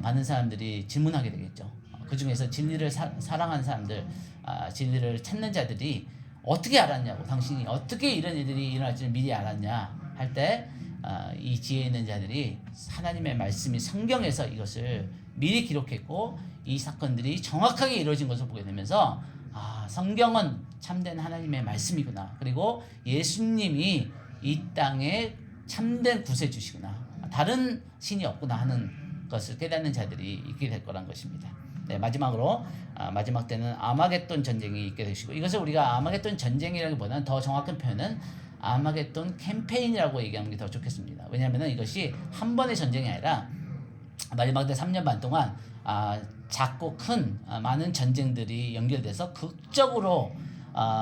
[SPEAKER 1] 많은 사람들이 질문하게 되겠죠. 그 중에서 진리를 사랑하는 사람들, 진리를 찾는 자들이 어떻게 알았냐고, 당신이 어떻게 이런 일들이 일어날지를 미리 알았냐 할 때 이 지혜 있는 자들이 하나님의 말씀이 성경에서 이것을 미리 기록했고 이 사건들이 정확하게 이루어진 것을 보게 되면서 성경은 참된 하나님의 말씀이구나. 그리고 예수님이 이 땅에 참된 구세주시구나. 다른 신이 없구나 하는 것을 깨닫는 자들이 있게 될 거란 것입니다. 네, 마지막으로 마지막 때는 아마겟돈 전쟁이 있게 되시고 이것을 우리가 아마겟돈 전쟁이라기보다는 더 정확한 표현은 아마겟돈 캠페인이라고 얘기하는 게 더 좋겠습니다. 왜냐하면 이것이 한 번의 전쟁이 아니라 마지막 때 3년 반 동안 작고 큰 많은 전쟁들이 연결돼서 극적으로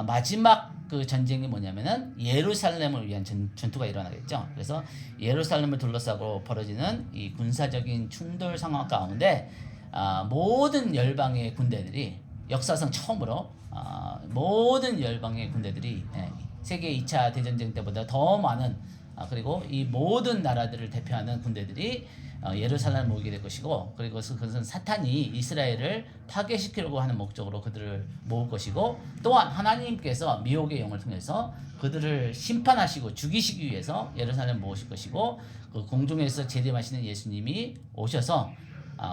[SPEAKER 1] 마지막 그 전쟁이 뭐냐면은 예루살렘을 위한 전투가 일어나겠죠. 그래서 예루살렘을 둘러싸고 벌어지는 이 군사적인 충돌 상황 가운데 모든 열방의 군대들이 역사상 처음으로 모든 열방의 군대들이 세계 2차 대전쟁 때보다 더 많은 그리고 이 모든 나라들을 대표하는 군대들이 예루살렘을 모이게 될 것이고 그리고 그것은 사탄이 이스라엘을 파괴시키려고 하는 목적으로 그들을 모을 것이고 또한 하나님께서 미혹의 영을 통해서 그들을 심판하시고 죽이시기 위해서 예루살렘을 모으실 것이고 그 공중에서 재림하시는 예수님이 오셔서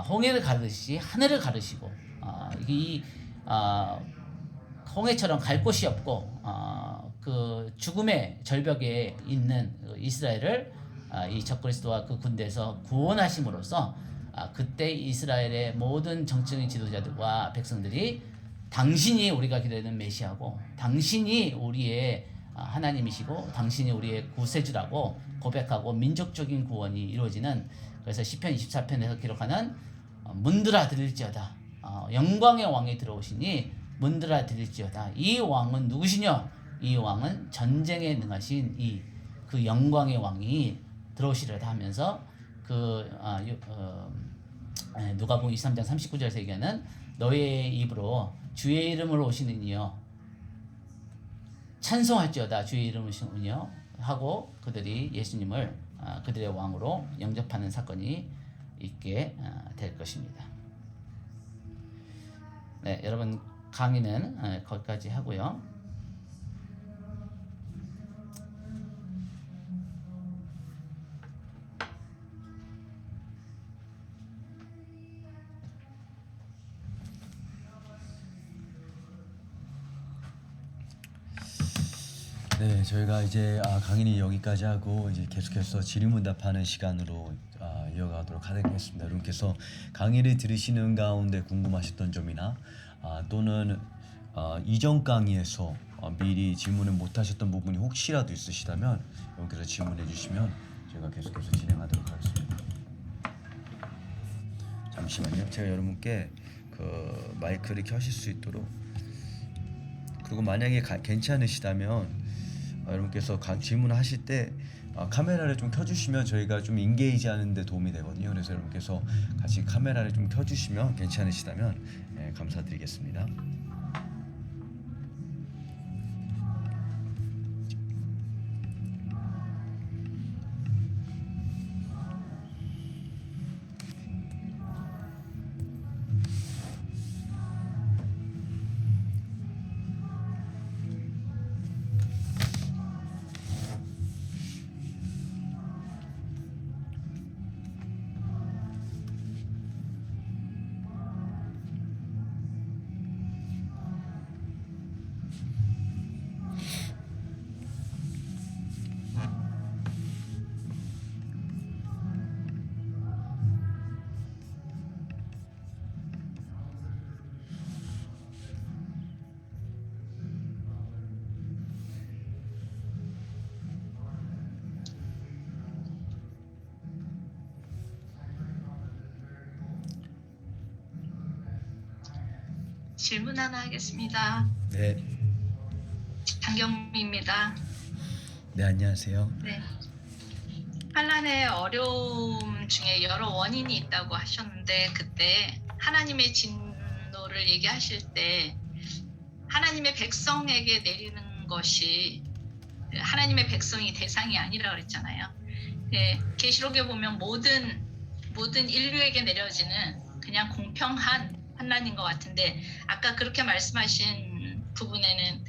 [SPEAKER 1] 홍해를 가르듯이 하늘을 가르시고 이 홍해처럼 갈 곳이 없고 그 죽음의 절벽에 있는 이스라엘을 이 적그리스도와 그 군대에서 구원하심으로써 그때 이스라엘의 모든 정치적인 지도자들과 백성들이 당신이 우리가 기다리는 메시아고 당신이 우리의 하나님이시고 당신이 우리의 구세주라고 고백하고 민족적인 구원이 이루어지는 그래서 시편 24편에서 기록하는 문드라 드릴지어다 영광의 왕이 들어오시니 문드라 드릴지어다. 이 왕은 누구시냐? 이 왕은 전쟁에 능하신 그 영광의 왕이 들어오시리라 하면서 누가복음 23장 39절에서 얘기하는 너의 입으로 주의 이름으로 오시는 이여 찬송할지어다 주의 이름으로 오시는 이여 하고 그들이 예수님을 그들의 왕으로 영접하는 사건이 있게 될 것입니다. 네, 여러분 강의는 거기까지 하고요.
[SPEAKER 2] 네, 저희가 이제 강의는 여기까지 하고 이제 계속해서 질의응답하는 시간으로 이어가도록 하겠습니다. 여러분께서 강의를 들으시는 가운데 궁금하셨던 점이나 또는 이전 강의에서 미리 질문을 못하셨던 부분이 혹시라도 있으시다면 여러분께서 질문해 주시면 저희가 계속해서 진행하도록 하겠습니다. 잠시만요. 제가 여러분께 그 마이크를 켜실 수 있도록 그리고 만약에 괜찮으시다면 여러분께서 질문하실 때 카메라를 좀 켜주시면 저희가 좀 인게이지 하는 데 도움이 되거든요. 그래서 여러분께서 같이 카메라를 좀 켜주시면 괜찮으시다면 감사드리겠습니다.
[SPEAKER 3] 질문 하나 하겠습니다.
[SPEAKER 2] 네,
[SPEAKER 3] 장경미입니다.
[SPEAKER 2] 네 안녕하세요.
[SPEAKER 3] 네. 환란의 어려움 중에 여러 원인이 있다고 하셨는데 그때 하나님의 진노를 얘기하실 때 하나님의 백성에게 내리는 것이 하나님의 백성이 대상이 아니라 그랬잖아요. 네, 계시록에 보면 모든 인류에게 내려지는 그냥 공평한 환난인 것 같은데 아까 그렇게 말씀하신 부분에는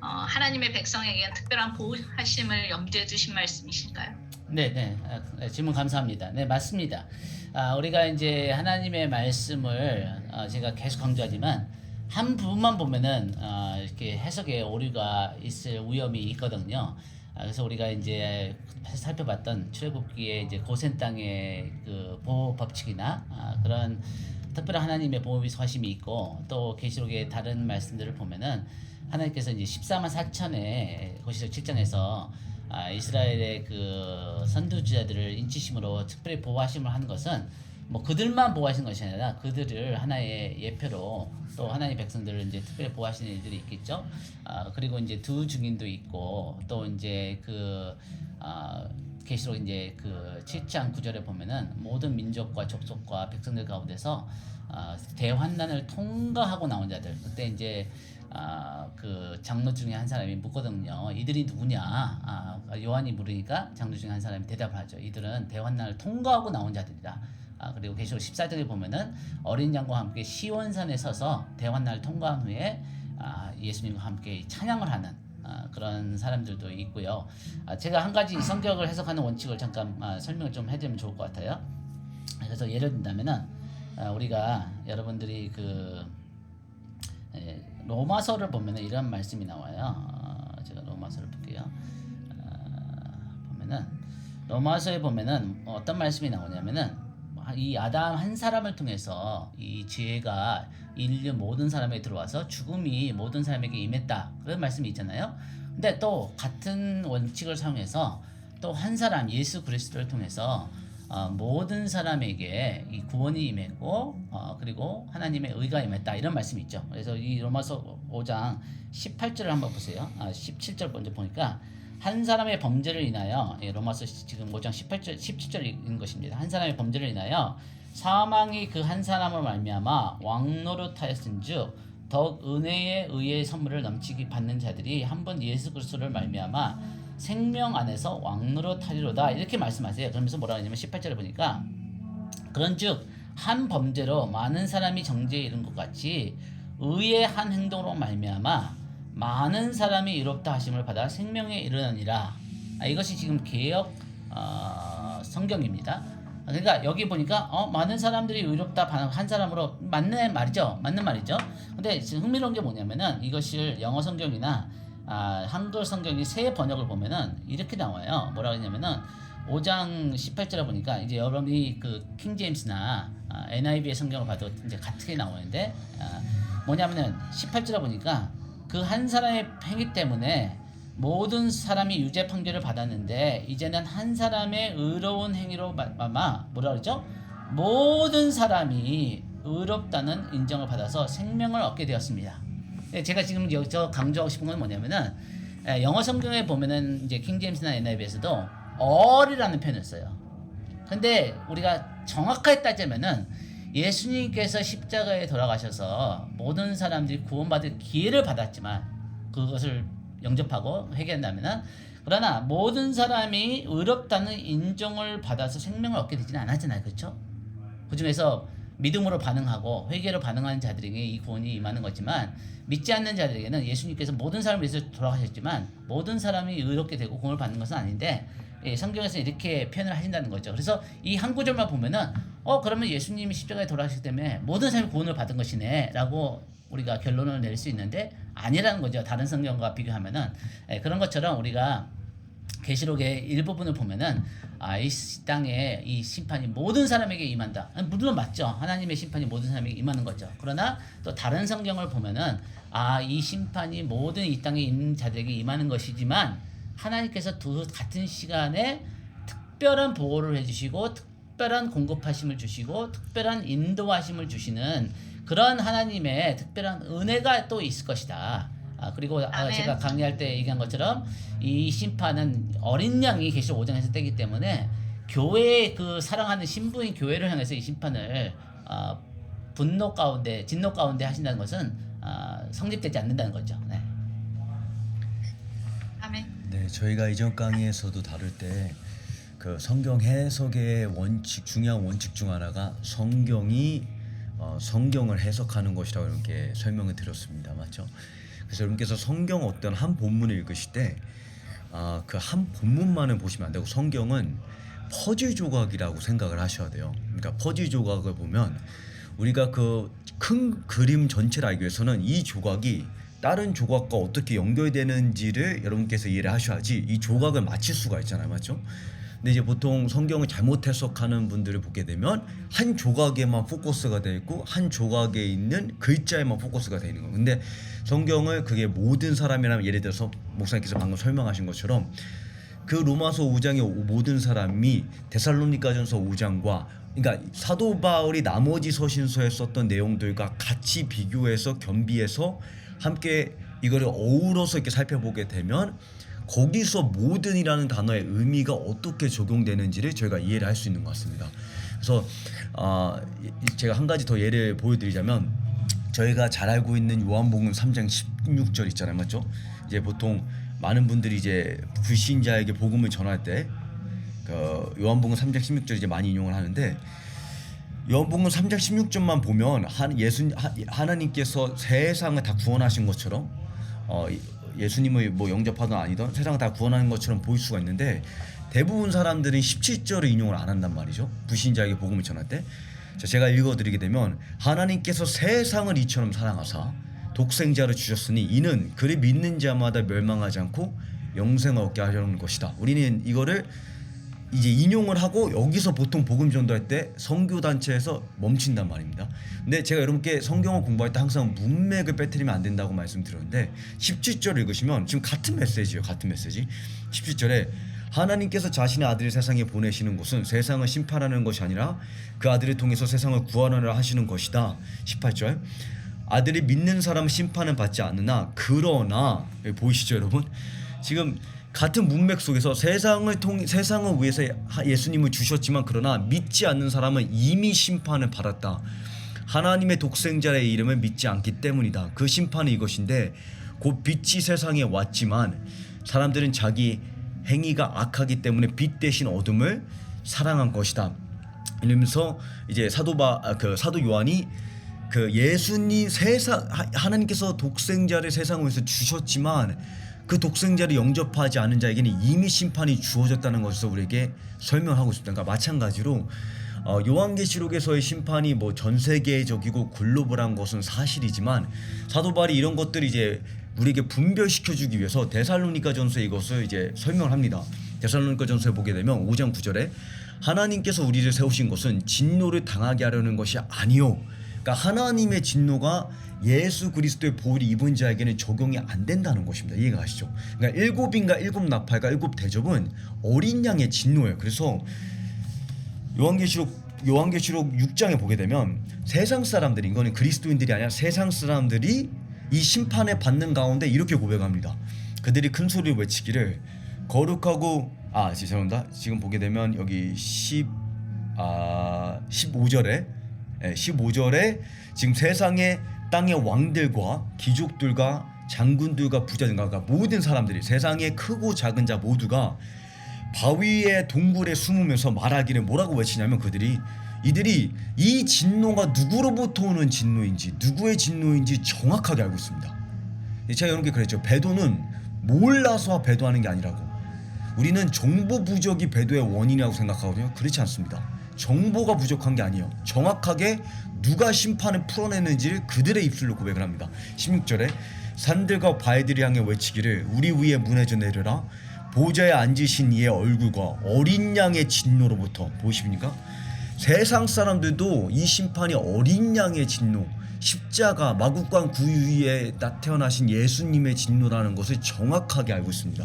[SPEAKER 3] 하나님의 백성에게는 특별한 보호하심을 염두에 두신 말씀이신가요?
[SPEAKER 1] 네. 질문 감사합니다. 네, 맞습니다. 우리가 이제 하나님의 말씀을 제가 계속 강조하지만 한 부분만 보면은 이렇게 해석에 오류가 있을 위험이 있거든요. 그래서 우리가 이제 살펴봤던 출애굽기의 이제 고센 땅의 그 보호 법칙이나 그런 특별한 하나님의 보호하심이 있고 또 계시록의 다른 말씀들을 보면은 하나님께서 이제 14만 4천의 고시록 7장에서 이스라엘의 그 선두주자들을 인치심으로 특별히 보호하심을 하는 것은 뭐 그들만 보호하신 것이 아니라 그들을 하나의 예표로 또 하나님의 백성들을 이제 특별히 보호하시는 일들이 있겠죠. 그리고 이제 두 증인도 있고 또 이제 그 계시록 이제 그 7장 9절에 보면은 모든 민족과 족속과 백성들 가운데서 대환난을 통과하고 나온 자들 그때 이제 그 장로 중에 한 사람이 묻거든요. 이들이 누구냐? 요한이 물으니까 장로 중에 한 사람이 대답을 하죠. 이들은 대환난을 통과하고 나온 자들이다. 그리고 계시록 14장에 보면은 어린 양과 함께 시온산에 서서 대환난을 통과한 후에 예수님과 함께 찬양을 하는 그런 사람들도 있고요. 제가 한 가지 성격을 해석하는 원칙을 잠깐 설명을 좀 해드리면 좋을 것 같아요. 그래서 예를 든다면은 우리가 여러분들이 그 로마서를 보면은 이런 말씀이 나와요. 제가 로마서를 볼게요. 보면은 로마서에 보면은 어떤 말씀이 나오냐면은 이 아담 한 사람을 통해서 이 죄가 인류 모든 사람에게 들어와서 죽음이 모든 사람에게 임했다. 그런 말씀이 있잖아요. 근데 또 같은 원칙을 사용해서 또 한 사람 예수 그리스도를 통해서 모든 사람에게 이 구원이 임했고 그리고 하나님의 의가 임했다 이런 말씀이 있죠. 그래서 이 로마서 5장 18절을 한번 보세요. 17절 먼저 보니까 한 사람의 범죄를 인하여 로마서 지금 5장 17절인 것입니다. 한 사람의 범죄를 인하여 사망이 그 한 사람을 말미암아 왕노릇하였은즉 더욱 은혜에 의의 선물을 넘치게 받는 자들이 한 번 예수 그리스도를 말미암아 생명 안에서 왕노릇하리로다 이렇게 말씀하세요. 그러면서 뭐라고 하냐면 18절에 보니까 그런즉 한 범죄로 많은 사람이 정죄에 이른 것 같이 의의 한 행동으로 말미암아 많은 사람이 의롭다 하심을 받아 생명에 이르느니라. 이것이 지금 개역 성경입니다. 그러니까 여기 보니까 많은 사람들이 의롭다 한 사람으로 맞는 말이죠. 근데 흥미로운 게 뭐냐면은 이것을 영어 성경이나 한글 성경이 새 번역을 보면은 이렇게 나와요. 뭐라고 했냐면은 5장 18절에 보니까 이제 여러분이 그 킹제임스나 NIV의 성경을 봐도 이제 같게 나오는데 뭐냐면은 18절에 보니까 그 한 사람의 행위 때문에 모든 사람이 유죄 판결을 받았는데 이제는 한 사람의 의로운 행위로 뭐라 그러죠? 모든 사람이 의롭다는 인정을 받아서 생명을 얻게 되었습니다. 제가 지금 여기서 강조하고 싶은 건 뭐냐면은 영어 성경에 보면은 이제 킹제임스나 NIV에서도 all이라는 표현을 써요. 근데 우리가 정확하게 따지면은 예수님께서 십자가에 돌아가셔서 모든 사람들이 구원받을 기회를 받았지만 그것을 영접하고 회개한다면은 그러나 모든 사람이 의롭다는 인정을 받아서 생명을 얻게 되지는 않았잖아요. 그렇죠? 그 중에서 믿음으로 반응하고 회개로 반응하는 자들에게 이 구원이 임하는 거지만 믿지 않는 자들에게는 예수님께서 모든 사람을 위해서 돌아가셨지만 모든 사람이 의롭게 되고 구원을 받는 것은 아닌데 성경에서 이렇게 표현을 하신다는 거죠. 그래서 이 한 구절만 보면은 그러면 예수님이 십자가에 돌아가셨기 때문에 모든 사람이 구원을 받은 것이네 라고 우리가 결론을 낼 수 있는데 아니라는 거죠. 다른 성경과 비교하면은 그런 것처럼 우리가 계시록의 일부분을 보면은 이 땅에 이 심판이 모든 사람에게 임한다. 물론 맞죠. 하나님의 심판이 모든 사람에게 임하는 거죠. 그러나 또 다른 성경을 보면은 이 심판이 모든 이 땅에 있는 자들에게 임하는 것이지만 하나님께서 같은 시간에 특별한 보호를 해주시고 특별한 공급하심을 주시고 특별한 인도하심을 주시는 그런 하나님의 특별한 은혜가 또 있을 것이다. 그리고
[SPEAKER 3] 아멘.
[SPEAKER 1] 제가 강의할 때 얘기한 것처럼 이 심판은 어린 양이 계시록 5장에서 때기 때문에 교회의 그 사랑하는 신부인 교회를 향해서 이 심판을 분노 가운데 진노 가운데 하신다는 것은 성립되지 않는다는 거죠. 네.
[SPEAKER 3] 아멘.
[SPEAKER 2] 네, 저희가 이전 강의에서도 다룰 때 그 성경 해석의 원칙 중요한 원칙 중 하나가 성경이 성경을 해석하는 것이라고 이렇게 설명을 드렸습니다. 맞죠? 그래서 여러분께서 성경 어떤 한 본문을 읽으실 때 그 한 본문만을 보시면 안 되고 성경은 퍼즐 조각이라고 생각을 하셔야 돼요. 그러니까 퍼즐 조각을 보면 우리가 그 큰 그림 전체를 알기 위해서는 이 조각이 다른 조각과 어떻게 연결되는지를 여러분께서 이해를 하셔야지 이 조각을 맞출 수가 있잖아요. 맞죠? 근데 이제 보통 성경을 잘못 해석하는 분들을 보게 되면 한 조각에만 포커스가 되어 있고 한 조각에 있는 글자에만 포커스가 되어 있는 거예요. 근데 성경을 그게 모든 사람이라면 예를 들어서 목사님께서 방금 설명하신 것처럼 그 로마서 5장의 모든 사람이 데살로니가전서 5장과 그러니까 사도 바울이 나머지 서신서에 썼던 내용들과 같이 비교해서 겸비해서 함께 이거를 어우러서 이렇게 살펴보게 되면 거기서 모든이라는 단어의 의미가 어떻게 적용되는지를 저희가 이해를 할 수 있는 것 같습니다. 그래서 제가 한 가지 더 예를 보여드리자면 저희가 잘 알고 있는 요한복음 3장 16절 있잖아요, 맞죠? 이제 보통 많은 분들이 이제 불신자에게 복음을 전할 때 그 요한복음 3장 16절 이제 많이 인용을 하는데 요한복음 3장 16절만 보면 하나님께서 세상을 다 구원하신 것처럼 예수님을 뭐 영접하든 아니든 세상을 다 구원하는 것처럼 보일 수가 있는데 대부분 사람들은 17절을 인용을 안 한단 말이죠. 불신자에게 복음을 전할 때. 제가 읽어드리게 되면 하나님께서 세상을 이처럼 사랑하사 독생자를 주셨으니 이는 그를 믿는 자마다 멸망하지 않고 영생을 얻게 하려는 것이다. 우리는 이거를 이제 인용을 하고 여기서 보통 복음 전도할 때 선교 단체에서 멈춘단 말입니다. 근데 제가 여러분께 성경을 공부할 때 항상 문맥을 빼뜨리면 안 된다고 말씀드렸는데 17절 읽으시면 지금 같은 메시지예요. 같은 메시지. 17절에 하나님께서 자신의 아들을 세상에 보내시는 것은 세상을 심판하는 것이 아니라 그 아들을 통해서 세상을 구원하려 하시는 것이다. 18절 아들이 믿는 사람은 심판을 받지 않으나 그러나 보이시죠 여러분? 지금 같은 문맥 속에서 세상을 위해서 예수님을 주셨지만 그러나 믿지 않는 사람은 이미 심판을 받았다. 하나님의 독생자의 이름을 믿지 않기 때문이다. 그 심판은 이것인데 곧 빛이 세상에 왔지만 사람들은 자기 행위가 악하기 때문에 빛 대신 어둠을 사랑한 것이다. 이러면서 이제 사도 요한이 그 예수님 하나님께서 독생자를 세상을 위해서 주셨지만 그 독생자를 영접하지 않은 자에게는 이미 심판이 주어졌다는 것을 우리에게 설명하고 있습니다. 그러니까 마찬가지로 요한계시록에서의 심판이 뭐 전 세계적이고 글로벌한 것은 사실이지만 사도 바울이 이런 것들을 이제 우리에게 분별시켜주기 위해서 데살로니가전서에 이것을 이제 설명을 합니다. 데살로니가전서에 보게 되면 5장 9절에 하나님께서 우리를 세우신 것은 진노를 당하게 하려는 것이 아니요. 그러니까 하나님의 진노가 예수 그리스도의 보혈을 입은 자에게는 적용이 안 된다는 것입니다. 이해가 가시죠? 그러니까 일곱 나팔과 일곱 대접은 어린 양의 진노예요. 그래서 요한계시록 6장에 보게 되면 세상 사람들이 이거는 그리스도인들이 아니라 세상 사람들이 이 심판에 받는 가운데 이렇게 고백합니다. 그들이 큰 소리를 외치기를 거룩하고 죄송합니다. 지금 보게 되면 여기 15절에 지금 세상의 땅의 왕들과 귀족들과 장군들과 부자들과 그러니까 모든 사람들이 세상의 크고 작은 자 모두가 바위의 동굴에 숨으면서 말하기를 뭐라고 외치냐면 이들이 이 진노가 누구로부터 오는 진노인지 누구의 진노인지 정확하게 알고 있습니다. 제가 여러분께 그랬죠. 배도는 몰라서 배도하는 게 아니라고. 우리는 정보 부족이 배도의 원인이라고 생각하거든요. 그렇지 않습니다. 정보가 부족한 게 아니에요. 정확하게 누가 심판을 풀어내는지를 그들의 입술로 고백을 합니다. 16절에 산들과 바위들이 향해 외치기를 우리 위에 무너져 내려라. 보좌에 앉으신 이의 얼굴과 어린 양의 진노로부터. 보이십니까? 세상 사람들도 이 심판이 어린 양의 진노, 십자가 마구간 구유에 태어나신 예수님의 진노라는 것을 정확하게 알고 있습니다.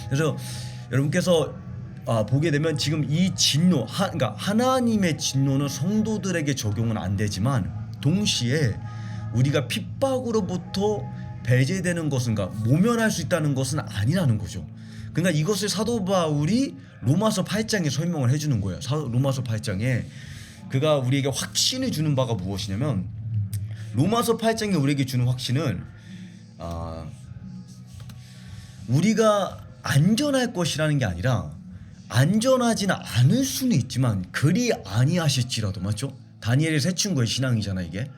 [SPEAKER 2] 그래서 여러분께서 보게 되면 지금 이 진노, 그러니까 하나님의 진노는 성도들에게 적용은 안 되지만 동시에 우리가 핍박으로부터 배제되는 것은, 그러니까 모면할 수 있다는 것은 아니라는 거죠. 그러니까 이것을 사도 바울이 로마서 8장에 설명을 해주는 거예요. 로마서 8장에 그가 우리에게 확신을 주는 바가 무엇이냐면, 로마서 8장에 우리에게 주는 확신은 우리가 안전할 것이라는 게 아니라, 안전하지는 않을 수는 있지만 그리 아니하실지라도, 맞죠? 다니엘의 세 친구의 신앙이잖아 이게.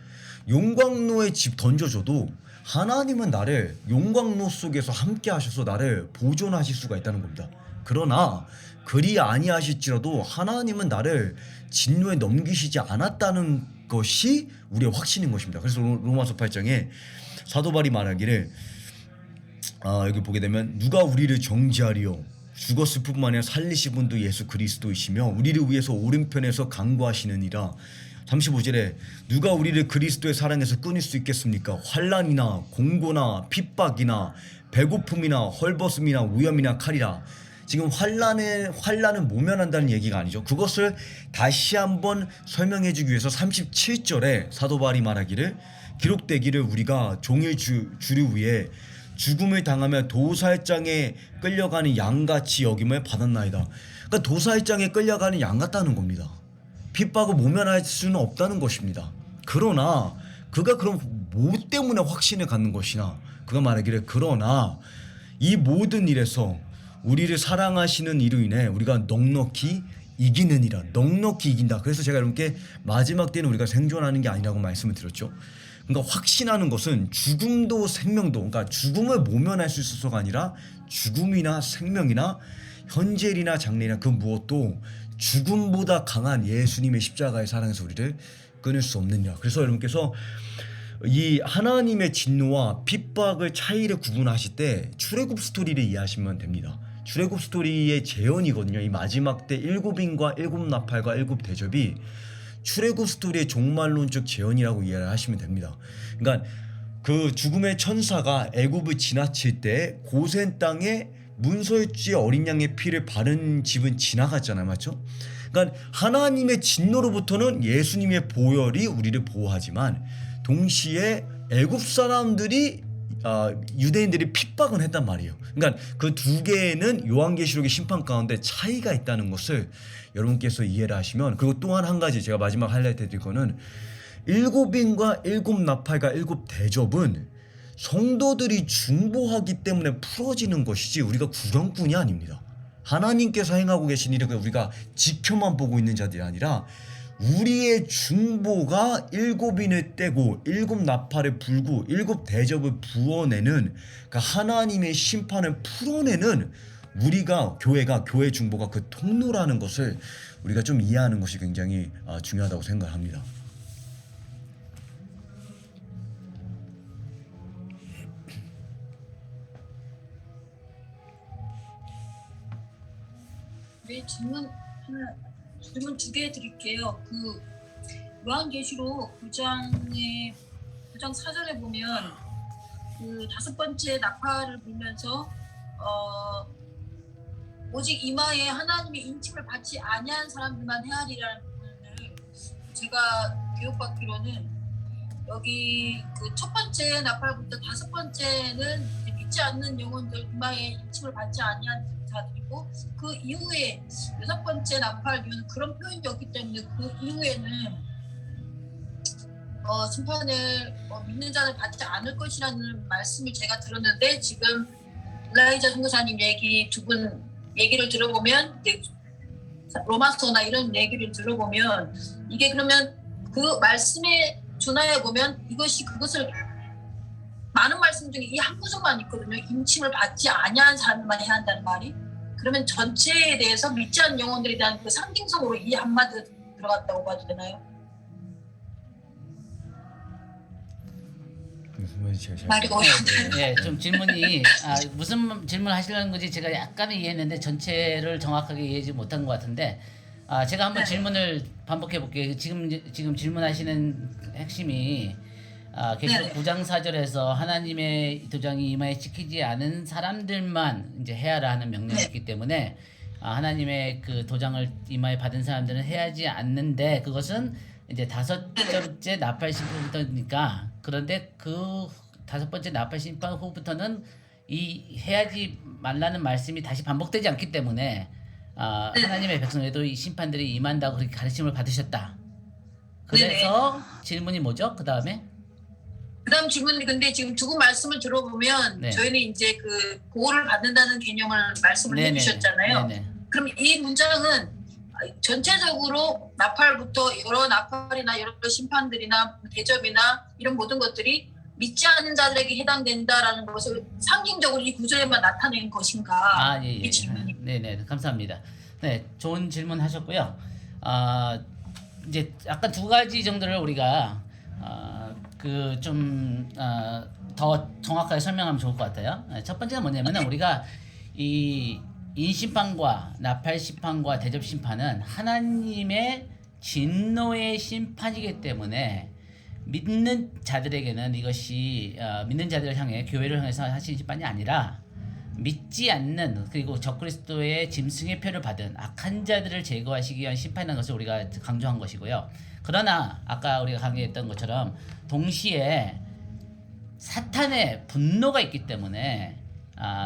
[SPEAKER 2] 용광로에 집 던져줘도 하나님은 나를 용광로 속에서 함께 하셔서 나를 보존하실 수가 있다는 겁니다. 그러나 그리 아니하실지라도 하나님은 나를 진노에 넘기시지 않았다는 것이 우리의 확신인 것입니다. 그래서 로마서 8장에 사도 바울이 말하기를, 여기 보게 되면, 누가 우리를 정죄하리요? 죽었을 뿐만 아니라 살리신 분도 예수 그리스도이시며 우리를 위해서 오른편에서 간구하시느니라. 35절에 누가 우리를 그리스도의 사랑에서 끊을 수 있겠습니까? 환난이나 공고나 핍박이나 배고픔이나 헐벗음이나 위험이나 칼이라. 지금 환난은 모면한다는 얘기가 아니죠. 그것을 다시 한번 설명해 주기 위해서 37절에 사도 바울이 말하기를, 기록되기를 우리가 종일 주를 위해 죽음을 당하며 도살장에 끌려가는 양같이 여김을 받았나이다. 그러니까 도살장에 끌려가는 양 같다는 겁니다. 핍박을 모면할 수는 없다는 것입니다. 그러나 그가 그럼 뭐 때문에 확신을 갖는 것이냐? 그가 말하기를, 그러나 이 모든 일에서 우리를 사랑하시는 이로 인해 우리가 넉넉히 이기느니라. 넉넉히 이긴다. 그래서 제가 여러분께 마지막 때는 우리가 생존하는 게 아니라고 말씀을 드렸죠. 그러니까 확신하는 것은 죽음도 생명도, 그러니까 죽음을 모면할 수 있어서가 아니라 죽음이나 생명이나 현재일이나 장래나 그 무엇도 죽음보다 강한 예수님의 십자가의 사랑에서 우리를 끊을 수 없느냐. 그래서 여러분께서 이 하나님의 진노와 핍박을 차이를 구분하실 때 출애굽 스토리를 이해하시면 됩니다. 출애굽 스토리의 재현이거든요. 이 마지막 때 일곱인과 일곱 나팔과 일곱 대접이 출애굽 스토리의 종말론적 재현이라고 이해를 하시면 됩니다. 그러니까 그 죽음의 천사가 애굽을 지나칠 때 고센 땅에 문설주의 어린 양의 피를 바른 집은 지나갔잖아요, 맞죠? 그러니까 하나님의 진노로부터는 예수님의 보혈이 우리를 보호하지만 동시에 애굽 사람들이 유대인들이 핍박은 했단 말이에요. 그러니까 그 두 개는 요한계시록의 심판 가운데 차이가 있다는 것을 여러분께서 이해를 하시면, 그리고 또한 한 가지 제가 마지막 하이라이트 드릴 거는, 일곱인과 일곱 나팔과 일곱 대접은 성도들이 중보하기 때문에 풀어지는 것이지 우리가 구경꾼이 아닙니다. 하나님께서 행하고 계신 일을 우리가 지켜만 보고 있는 자들이 아니라 우리의 중보가 일곱인을 떼고 일곱 나팔을 불고 일곱 대접을 부어내는 그 하나님의 심판을 풀어내는 우리가 교회 중보가 그 통로라는 것을 우리가 좀 이해하는 것이 굉장히 중요하다고 생각합니다.
[SPEAKER 4] 네, 질문 두 개 드릴게요. 그 요한계시록 9장 4절에 보면 그 다섯 번째 나팔을 불면서 오직 이마에 하나님의 인침을 받지 아니한 사람들만 헤아리라는 부분을 제가 교육받기로는, 여기 그 첫 번째 나팔부터 다섯 번째는 믿지 않는 영혼들, 이마에 인침을 받지 아니한 자들이고, 그 이후에 여섯 번째 나팔 이후는 그런 표현이 없기 때문에 그 이후에는 심판을 믿는 자는 받지 않을 것이라는 말씀을 제가 들었는데, 지금 일라이자 선교사님 얘기 두 분 얘기를 들어보면, 로마서나 이런 얘기를 들어보면, 이게 그러면 그 말씀에 준하여 보면 이것이 그것을, 많은 말씀 중에 이 한 구절만 있거든요. 임침을 받지 아니한 사람만 해야 한다는 말이. 그러면 전체에 대해서 믿지 않는 영혼들에 대한 그 상징성으로 이 한마디 들어갔다고 봐도 되나요? 말이 어려운데.
[SPEAKER 1] 네, 좀 질문이 무슨 질문 하시려는 건지 제가 약간은 이해했는데 전체를 정확하게 이해하지 못한 것 같은데, 제가 한번 질문을 반복해 볼게요. 지금 질문하시는 핵심이 계시록 9장 4절에서 하나님의 도장이 이마에 찍히지 않은 사람들만 이제 해야라 하는 명령이 있기 때문에 하나님의 그 도장을 이마에 받은 사람들은 해야지 않는데, 그것은 이제 다섯 번째 나팔 심판부터니까 그런데 그 다섯 번째 나팔 심판 후부터는 이 해야지 말라는 말씀이 다시 반복되지 않기 때문에 하나님의 백성에도 이 심판들이 임한다고 그렇게 가르침을 받으셨다. 그래서 질문이 뭐죠? 그 다음에
[SPEAKER 4] 그다음 질문이 근데 지금 두 분 말씀을 들어보면
[SPEAKER 1] 네.
[SPEAKER 4] 저희는 이제 그 보호를 받는다는 개념을 말씀을
[SPEAKER 1] 네네.
[SPEAKER 4] 해주셨잖아요.
[SPEAKER 1] 네네.
[SPEAKER 4] 그럼 이 문장은 전체적으로 나팔부터 여러 나팔이나 여러 심판들이나 대접이나 이런 모든 것들이 믿지 않는 자들에게 해당된다라는 것을 상징적으로 이 구절에만 나타낸 것인가?
[SPEAKER 1] 예.
[SPEAKER 4] 이 질문이.
[SPEAKER 1] 네네. 감사합니다. 네, 좋은 질문 하셨고요. 이제 약간 두 가지 정도를 우리가 그 좀 더 정확하게 설명하면 좋을 것 같아요. 첫 번째는 뭐냐면은 우리가 이 인심판과 나팔 심판과 대접 심판은 하나님의 진노의 심판이기 때문에 믿는 자들에게는 이것이 믿는 자들을 향해 교회를 향해서 하신 심판이 아니라 믿지 않는 그리고 적그리스도의 짐승의 표를 받은 악한 자들을 제거하시기 위한 심판이라는 것을 우리가 강조한 것이고요. 그러나 아까 우리가 강조했던 것처럼 동시에 사탄의 분노가 있기 때문에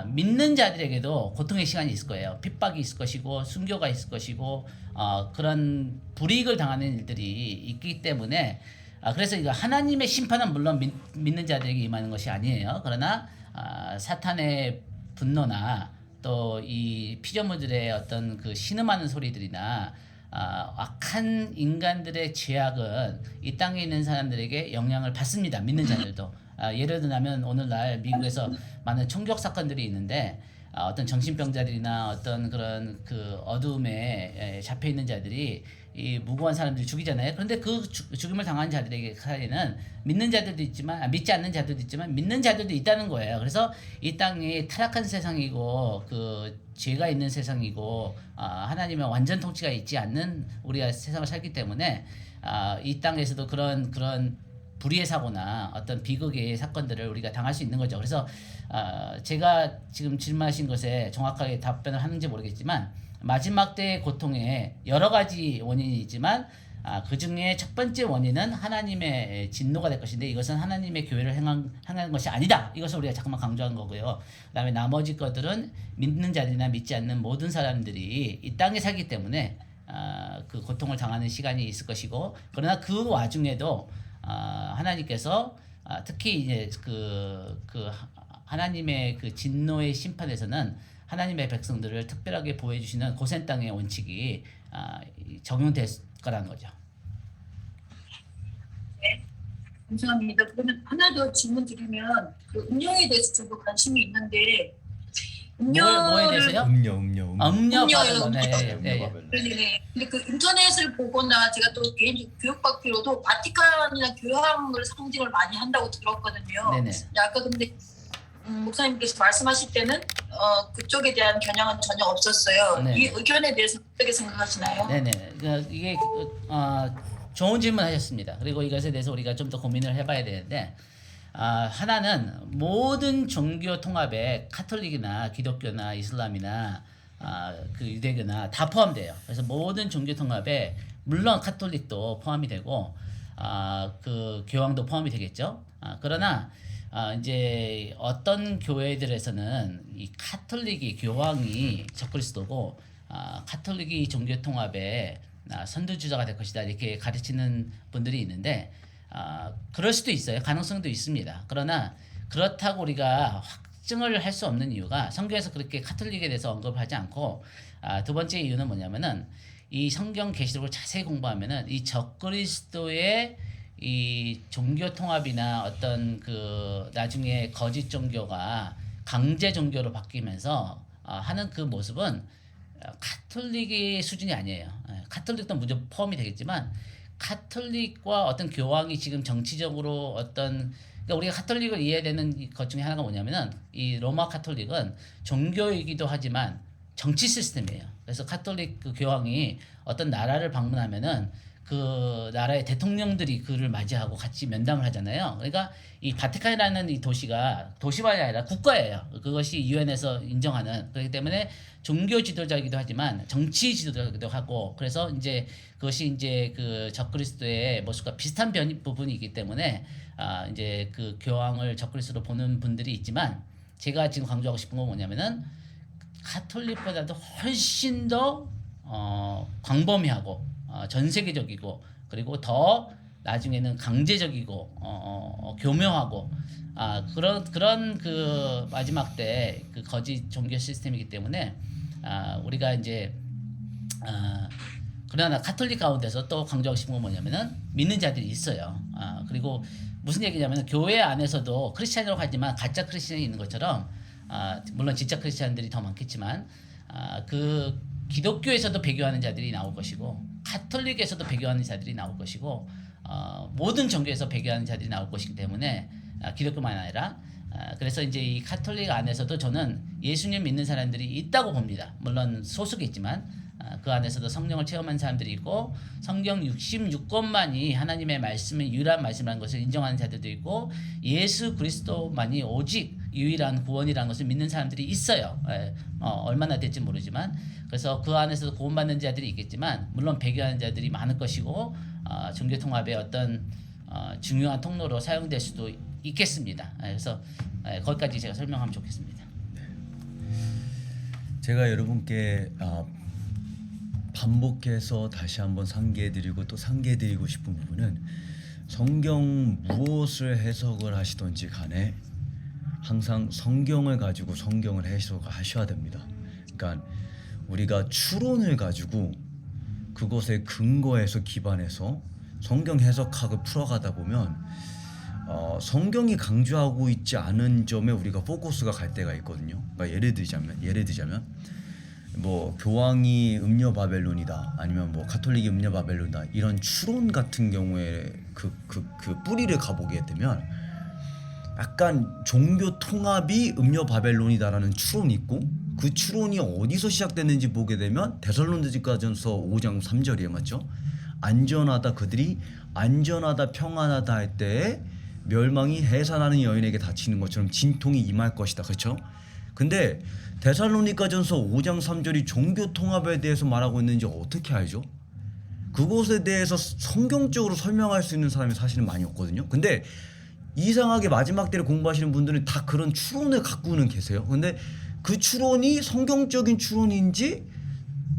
[SPEAKER 1] 믿는 자들에게도 고통의 시간이 있을 거예요. 핍박이 있을 것이고 순교가 있을 것이고 그런 불이익을 당하는 일들이 있기 때문에 그래서 이거 하나님의 심판은 물론 믿는 자들에게 임하는 것이 아니에요. 그러나 사탄의 분노나 또 이 피조물들의 어떤 그 신음하는 소리들이나 악한 인간들의 죄악은 이 땅에 있는 사람들에게 영향을 받습니다. 믿는 자들도. 예를 들면 오늘날 미국에서 많은 총격 사건들이 있는데 어떤 정신병자들이나 어떤 그런 그 어둠에 잡혀 있는 자들이 이 무고한 사람들이 죽이잖아요. 그런데 그 죽임을 당한 자들에게 사이에는 믿는 자들도 있지만 믿지 않는 자들도 있지만 믿는 자들도 있다는 거예요. 그래서 이 땅이 타락한 세상이고 그 죄가 있는 세상이고 하나님의 완전 통치가 있지 않는 우리가 세상을 살기 때문에 이 땅에서도 그런 불의의 사고나 어떤 비극의 사건들을 우리가 당할 수 있는 거죠. 그래서 제가 지금 질문하신 것에 정확하게 답변을 하는지 모르겠지만 마지막 때의 고통에 여러 가지 원인이 있지만 그 중에 첫 번째 원인은 하나님의 진노가 될 것인데 이것은 하나님의 교회를 향하는 것이 아니다. 이것을 우리가 잠깐만 강조한 거고요. 그다음에 나머지 것들은 믿는 자들이나 믿지 않는 모든 사람들이 이 땅에 살기 때문에 그 고통을 당하는 시간이 있을 것이고 그러나 그 와중에도 하나님께서 특히 이제 그 하나님의 그 진노의 심판에서는 하나님의 백성들을 특별하게 보호해 주시는 고센 땅의 원칙이 적용될 거라는 거죠.
[SPEAKER 4] 네, 감사합니다. 그러면 하나 더 질문 드리면 그 음료에 대해서 저도 관심이 있는데
[SPEAKER 1] 뭐에 대해서요?
[SPEAKER 2] 음료.
[SPEAKER 1] 음료
[SPEAKER 4] 음료요,
[SPEAKER 1] 바벨론. 네.
[SPEAKER 4] 네네. 근데 그 인터넷을 보거나 제가 또 개인적 교육받기로도 바티칸이나 교황을 상징을 많이 한다고 들었거든요.
[SPEAKER 1] 네네.
[SPEAKER 4] 아까 근데 목사님께서 말씀하실 때는 그쪽에 대한 겨냥은 전혀 없었어요.
[SPEAKER 1] 네.
[SPEAKER 4] 이 의견에 대해서 어떻게 생각하시나요?
[SPEAKER 1] 네네. 이게 좋은 질문하셨습니다. 그리고 이것에 대해서 우리가 좀 더 고민을 해봐야 되는데 하나는 모든 종교 통합에 카톨릭이나 기독교나 이슬람이나 그 유대교나 다 포함돼요. 그래서 모든 종교 통합에 물론 카톨릭도 포함이 되고 그 교황도 포함이 되겠죠. 그러나 이제 어떤 교회들에서는 이 카톨릭이 교황이 적그리스도고 카톨릭이 종교 통합의 선두주자가 될 것이다 이렇게 가르치는 분들이 있는데 그럴 수도 있어요. 가능성도 있습니다. 그러나 그렇다고 우리가 확증을 할 수 없는 이유가 성경에서 그렇게 카톨릭에 대해서 언급을 하지 않고 두 번째 이유는 뭐냐면은 이 성경 계시록을 자세히 공부하면은 이 적그리스도의 이 종교 통합이나 어떤 그 나중에 거짓 종교가 강제 종교로 바뀌면서 하는 그 모습은 카톨릭의 수준이 아니에요. 카톨릭도 무조건 포함이 되겠지만 카톨릭과 어떤 교황이 지금 정치적으로 어떤 그러니까 우리가 카톨릭을 이해되는 것 중에 하나가 뭐냐면은 이 로마 카톨릭은 종교이기도 하지만 정치 시스템이에요. 그래서 카톨릭 그 교황이 어떤 나라를 방문하면은 그 나라의 대통령들이 그를 맞이하고 같이 면담을 하잖아요. 그러니까 이 바티칸이라는 이 도시만이 아니라 국가예요. 그것이 유엔에서 인정하는, 그렇기 때문에 종교 지도자이기도 하지만 정치 지도자이기도 하고, 그래서 이제 그것이 이제 그 적그리스도의 모습과 비슷한 부분이기 때문에 이제 그 교황을 적그리스도로 보는 분들이 있지만, 제가 지금 강조하고 싶은 건 뭐냐면은 가톨릭보다도 훨씬 더 광범위하고 전 세계적이고, 그리고 더 나중에는 강제적이고 교묘하고 그런 그 마지막 때 그 거짓 종교 시스템이기 때문에 우리가 이제 그러나 가톨릭 가운데서 또 강조하고 싶은 건 뭐냐면은 믿는 자들이 있어요. 그리고 무슨 얘기냐면 교회 안에서도 크리스찬이라고 하지만 가짜 크리스찬이 있는 것처럼, 물론 진짜 크리스찬들이 더 많겠지만 그 기독교에서도 배교하는 자들이 나올 것이고, 가톨릭에서도 배교하는 자들이 나올 것이고, 모든 종교에서 배교하는 자들이 나올 것이기 때문에 기독교만 아니라 그래서 이제 이 가톨릭 안에서도 저는 예수님 믿는 사람들이 있다고 봅니다. 물론 소수겠지만 그 안에서도 성령을 체험한 사람들이 있고, 성경 66권만이 하나님의 말씀의 유일한 말씀이라는 것을 인정하는 자들도 있고, 예수 그리스도만이 오직 유일한 구원이라는 것을 믿는 사람들이 있어요. 얼마나 될지 모르지만, 그래서 그 안에서도 구원받는 자들이 있겠지만, 물론 배교하는 자들이 많을 것이고, 종교 통합의 어떤 중요한 통로로 사용될 수도 있겠습니다. 그래서 거기까지 제가 설명하면 좋겠습니다.
[SPEAKER 2] 제가 여러분께 반복해서 다시 한번 상기해드리고 또 상기해드리고 싶은 부분은, 성경 무엇을 해석을 하시던지 간에 항상 성경을 가지고 성경을 해석하셔야 됩니다. 그러니까 우리가 추론을 가지고 그것에 근거해서 기반해서 성경 해석학을 풀어가다 보면 성경이 강조하고 있지 않은 점에 우리가 포커스가 갈 때가 있거든요. 그러니까 예를 들자면 뭐 교황이 음녀 바벨론이다, 아니면 뭐 가톨릭이 음녀 바벨론이다, 이런 추론 같은 경우에 그 뿌리를 가보게 되면 약간 종교 통합이 음녀 바벨론이다라는 추론이 있고, 그 추론이 어디서 시작됐는지 보게 되면 데살로니가전서 5장 3절이에요. 맞죠? 안전하다, 그들이 안전하다 평안하다 할 때에 멸망이 해산하는 여인에게 닥치는 것처럼 진통이 임할 것이다. 그렇죠? 근데 데살로니가전서 5장 3절이 종교 통합에 대해서 말하고 있는지 어떻게 알죠? 그것에 대해서 성경적으로 설명할 수 있는 사람이 사실은 많이 없거든요. 근데 이상하게 마지막 때를 공부하시는 분들은 다 그런 추론을 갖고는 계세요. 근데 그 추론이 성경적인 추론인지,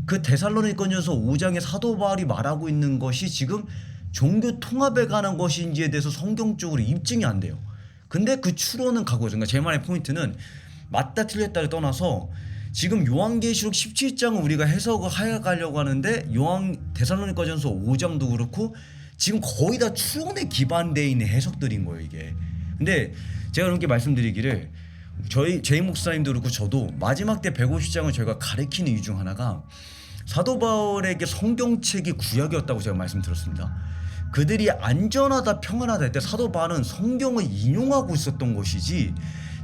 [SPEAKER 2] 그 데살로니가전서 5장의 사도 바울이 말하고 있는 것이 지금 종교 통합에 관한 것인지에 대해서 성경적으로 입증이 안 돼요. 근데 그 추론은 가고 있어요. 그러니까 제 말의 포인트는 맞다 틀렸다를 떠나서 지금 요한계시록 17장을 우리가 해석을 하려고 하는데, 데살로니가전서 5장도 그렇고 지금 거의 다 추론에 기반되어 있는 해석들인 거예요, 이게. 근데 제가 그렇게 말씀드리기를, 제이 목사님도 그렇고 저도 마지막 때 150장을 저희가 가르치는 이유 중 하나가 사도 바울에게 성경책이 구약이었다고 제가 말씀드렸습니다. 그들이 안전하다 평안하다 할 때 사도 바울은 성경을 인용하고 있었던 것이지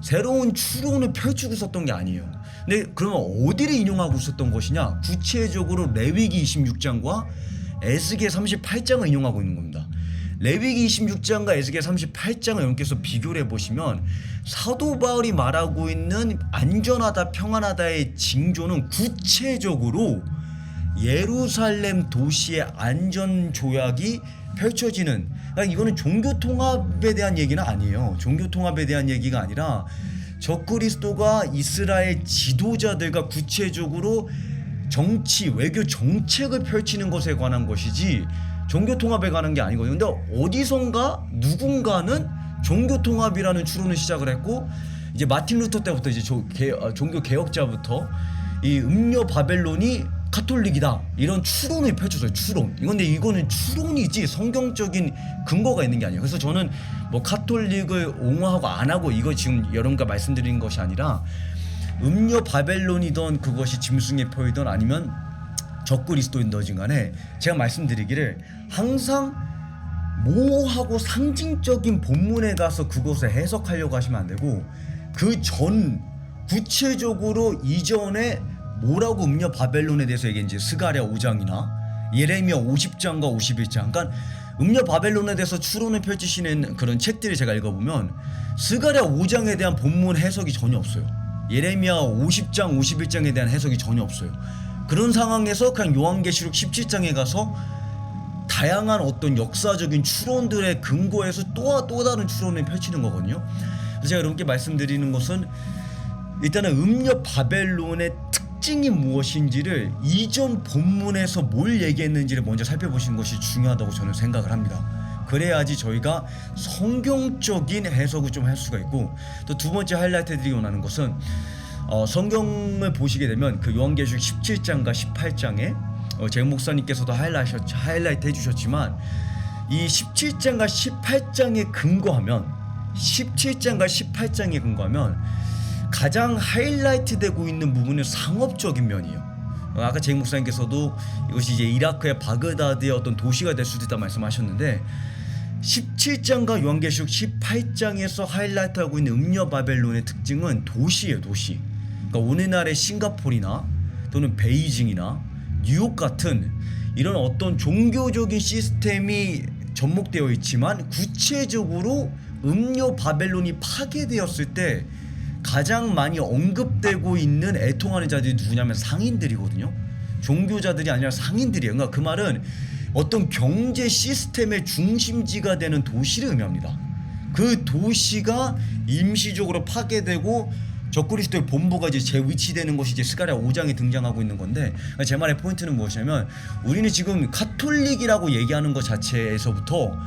[SPEAKER 2] 새로운 추론을 펼치고 있었던 게 아니에요. 근데 그러면 어디를 인용하고 있었던 것이냐? 구체적으로 레위기 26장과 에스겔 38장을 인용하고 있는 겁니다. 레위기 26장과 에스겔 38장을 여러분께서 비교를 해보시면 사도 바울이 말하고 있는 안전하다 평안하다의 징조는 구체적으로 예루살렘 도시의 안전조약이 펼쳐지는, 그러니까 이거는 종교통합에 대한 얘기는 아니에요. 종교통합에 대한 얘기가 아니라 적그리스도가 이스라엘 지도자들과 구체적으로 정치, 외교 정책을 펼치는 것에 관한 것이지 종교통합에 관한 게 아니거든요. 근데 어디선가 누군가는 종교통합이라는 추론을 시작을 했고, 이제 마틴 루터 때부터 이제 종교 개혁자부터 이 음녀 바벨론이 가톨릭이다, 이런 추론을 펼쳤어요. 추론. 근데 이거는 추론이지 성경적인 근거가 있는 게 아니에요. 그래서 저는 뭐 가톨릭을 옹호하고 안 하고 이거 지금 여러분과 말씀드리는 것이 아니라, 음녀 바벨론이던 그것이 짐승의 표이든 아니면 적그리스도인든 간에 제가 말씀드리기를, 항상 모호하고 상징적인 본문에 가서 그것을 해석하려고 하시면 안 되고, 그 전 구체적으로 이전에 뭐라고 음녀 바벨론에 대해서 얘기했는지 스가랴 5장이나 예레미야 50장과 51장. 그러니까 음녀 바벨론에 대해서 추론을 펼치시는 그런 책들을 제가 읽어보면 스가랴 5장에 대한 본문 해석이 전혀 없어요. 예레미야 50장, 51장에 대한 해석이 전혀 없어요. 그런 상황에서 그냥 요한계시록 17장에 가서 다양한 어떤 역사적인 추론들의 근거에서 또 다른 추론을 펼치는 거거든요. 그래서 제가 여러분께 말씀드리는 것은 일단은 음녀 바벨론의 특징이 무엇인지를 이전 본문에서 뭘 얘기했는지를 먼저 살펴보시는 것이 중요하다고 저는 생각을 합니다. 그래야지 저희가 성경적인 해석을 좀 할 수가 있고, 또 두 번째 하이라이트 드리기 원하는 것은 성경을 보시게 되면 그 요한계시록 17장과 18장에 제 목사님께서도 하이라이트 해주셨지만 이 17장과 18장에 근거하면 가장 하이라이트 되고 있는 부분은 상업적인 면이에요. 아까 제 목사님께서도 이것이 이제 이라크의 바그다드의 어떤 도시가 될 수도 있다 말씀하셨는데, 17장과 요한계시록 18장에서 하이라이트하고 있는 음녀 바벨론의 특징은 도시예요, 도시. 그러니까 오늘날의 싱가포르나 또는 베이징이나 뉴욕 같은 이런 어떤 종교적인 시스템이 접목되어 있지만 구체적으로 음녀 바벨론이 파괴되었을 때 가장 많이 언급되고 있는 애통하는 자들이 누구냐면 상인들이거든요. 종교자들이 아니라 상인들이에요. 그러니까 그 말은 어떤 경제 시스템의 중심지가 되는 도시를 의미합니다. 그 도시가 임시적으로 파괴되고 적그리스도의 본부가 이제 재위치되는 것이 이제 스가랴 5장에 등장하고 있는 건데, 제 말의 포인트는 무엇이냐면 우리는 지금 카톨릭이라고 얘기하는 것 자체에서부터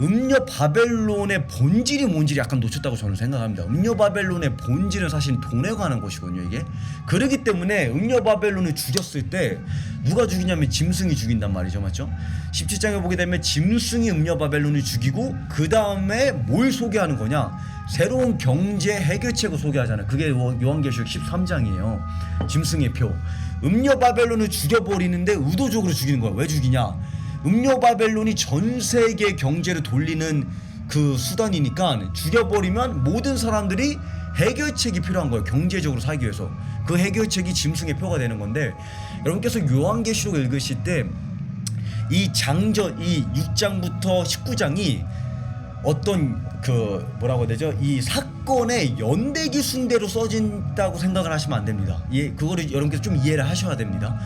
[SPEAKER 2] 음녀 바벨론의 본질이 뭔지를 약간 놓쳤다고 저는 생각합니다. 음녀 바벨론의 본질은 사실 돈에 관한 것이거든요, 이게. 그렇기 때문에 음녀 바벨론을 죽였을 때 누가 죽이냐면 짐승이 죽인단 말이죠, 맞죠? 17장에 보게 되면 짐승이 음녀 바벨론을 죽이고 그 다음에 뭘 소개하는 거냐? 새로운 경제 해결책을 소개하잖아요. 그게 요한계시록 13장이에요. 짐승의 표. 음녀 바벨론을 죽여버리는데 의도적으로 죽이는 거야. 왜 죽이냐? 음녀 바벨론이 전 세계 경제를 돌리는 그 수단이니까 죽여버리면 모든 사람들이 해결책이 필요한 거예요. 경제적으로 살기 위해서. 그 해결책이 짐승의 표가 되는 건데, 여러분께서 요한계시록 읽으실 때 이 장전, 이 6장부터 19장이 어떤 그 뭐라고 해야 되죠? 이 사건의 연대기 순대로 써진다고 생각을 하시면 안 됩니다. 예, 그거를 여러분께서 좀 이해를 하셔야 됩니다.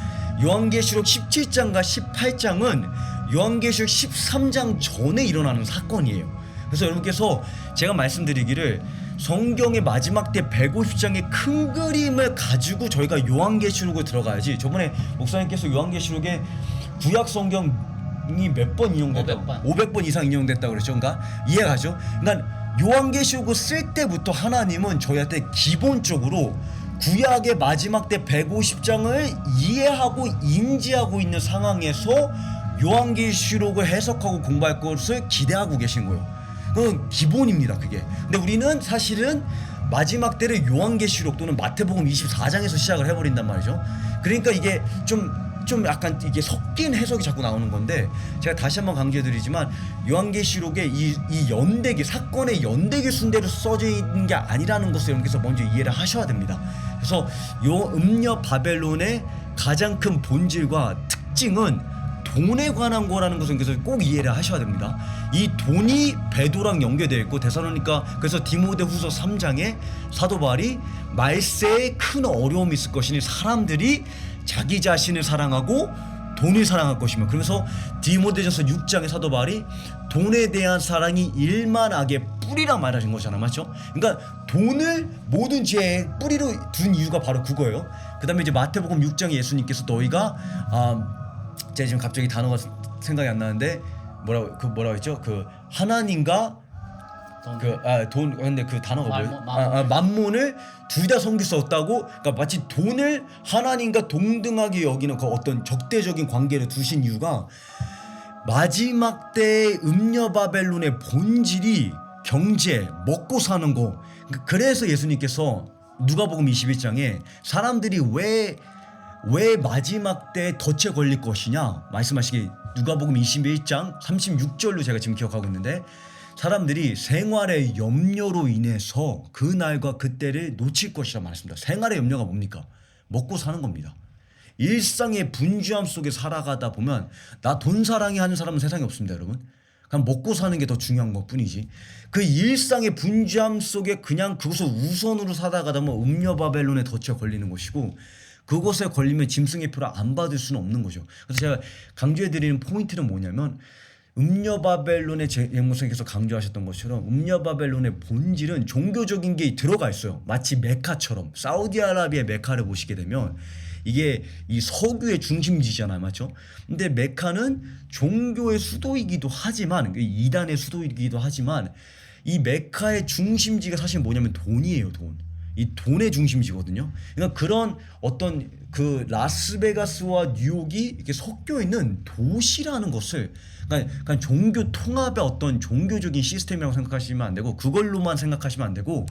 [SPEAKER 2] 요한계시록 17장과 18장은 요한계시록 13장 전에 일어나는 사건이에요. 그래서 여러분께서 제가 말씀드리기를 성경의 마지막 때 150장의 큰 그림을 가지고 저희가 요한계시록을 들어가야지. 저번에 목사님께서 요한계시록에 구약 성경이 몇 번 인용됐다? 500번 이상 인용됐다고 그랬죠. 그러니까 이해가죠? 그러니까 요한계시록을 쓸 때부터 하나님은 저희한테 기본적으로 구약의 마지막 때 150장을 이해하고 인지하고 있는 상황에서 요한계시록을 해석하고 공부할 것을 기대하고 계신 거예요. 그건 기본입니다, 그게. 근데 우리는 사실은 마지막 때를 요한계시록 또는 마태복음 24장에서 시작을 해버린단 말이죠. 그러니까 이게 좀 약간 이게 섞인 해석이 자꾸 나오는 건데, 제가 다시 한번 강조해드리지만 요한계시록의 이 연대기, 사건의 연대기 순대로 써져 있는 게 아니라는 것을 여러분께서 먼저 이해를 하셔야 됩니다. 그래서 요 음녀 바벨론의 가장 큰 본질과 특징은 돈에 관한 거라는 것을 그래서 꼭 이해를 하셔야 됩니다. 이 돈이 배도랑 연결되어 있고, 그래서 디모데후서 3장에 사도 바울이 말세에 큰 어려움이 있을 것이니 사람들이 자기 자신을 사랑하고 돈을 사랑할 것이며, 그래서 디모데전서 6장의 사도 바울이 돈에 대한 사랑이 일만 악의 뿌리라 말하신 거잖아요, 맞죠? 그러니까 돈을 모든 죄의 뿌리로 둔 이유가 바로 그거예요. 그 다음에 이제 마태복음 6장에 예수님께서 너희가 제가 지금 갑자기 단어가 생각이 안 나는데 뭐라고 했죠? 그 하나님과 근데 그 단어가 뭐예요? 만몬을 둘 다 섬길 수 없다고. 그러니까 마치 돈을 하나님과 동등하게 여기는 그 어떤 적대적인 관계를 두신 이유가, 마지막 때 음녀 바벨론의 본질이 경제, 먹고 사는 거. 그래서 예수님께서 누가복음 21장에 사람들이 왜 마지막 때 덫에 걸릴 것이냐 말씀하시기, 누가복음 21장 36절로 제가 지금 기억하고 있는데, 사람들이 생활의 염려로 인해서 그 날과 그때를 놓칠 것이라 말했습니다. 생활의 염려가 뭡니까? 먹고 사는 겁니다. 일상의 분주함 속에 살아가다 보면 나 돈 사랑이 하는 사람은 세상에 없습니다, 여러분. 그냥 먹고 사는 게 더 중요한 것뿐이지. 그 일상의 분주함 속에 그냥 그것을 우선으로 살아가다 보면 음녀 바벨론에 덫에 걸리는 것이고, 그곳에 걸리면 짐승의 표를 안 받을 수는 없는 거죠. 그래서 제가 강조해드리는 포인트는 뭐냐면, 음녀 바벨론의 제목에서 강조하셨던 것처럼 음녀 바벨론의 본질은 종교적인 게 들어가 있어요. 마치 메카처럼. 사우디아라비아의 메카를 보시게 되면 이게 이 석유의 중심지잖아요, 맞죠? 근데 메카는 종교의 수도이기도 하지만, 이단의 수도이기도 하지만, 이 메카의 중심지가 사실 뭐냐면 돈이에요, 돈. 이 돈의 중심지거든요. 그러니까 그런 어떤 그 라스베가스와 뉴욕이 이렇게 섞여 있는 도시라는 것을, 그러니까 종교 통합의 어떤 종교적인 시스템이라고 생각하시면 안 되고, 그걸로만 생각하시면 안 되고,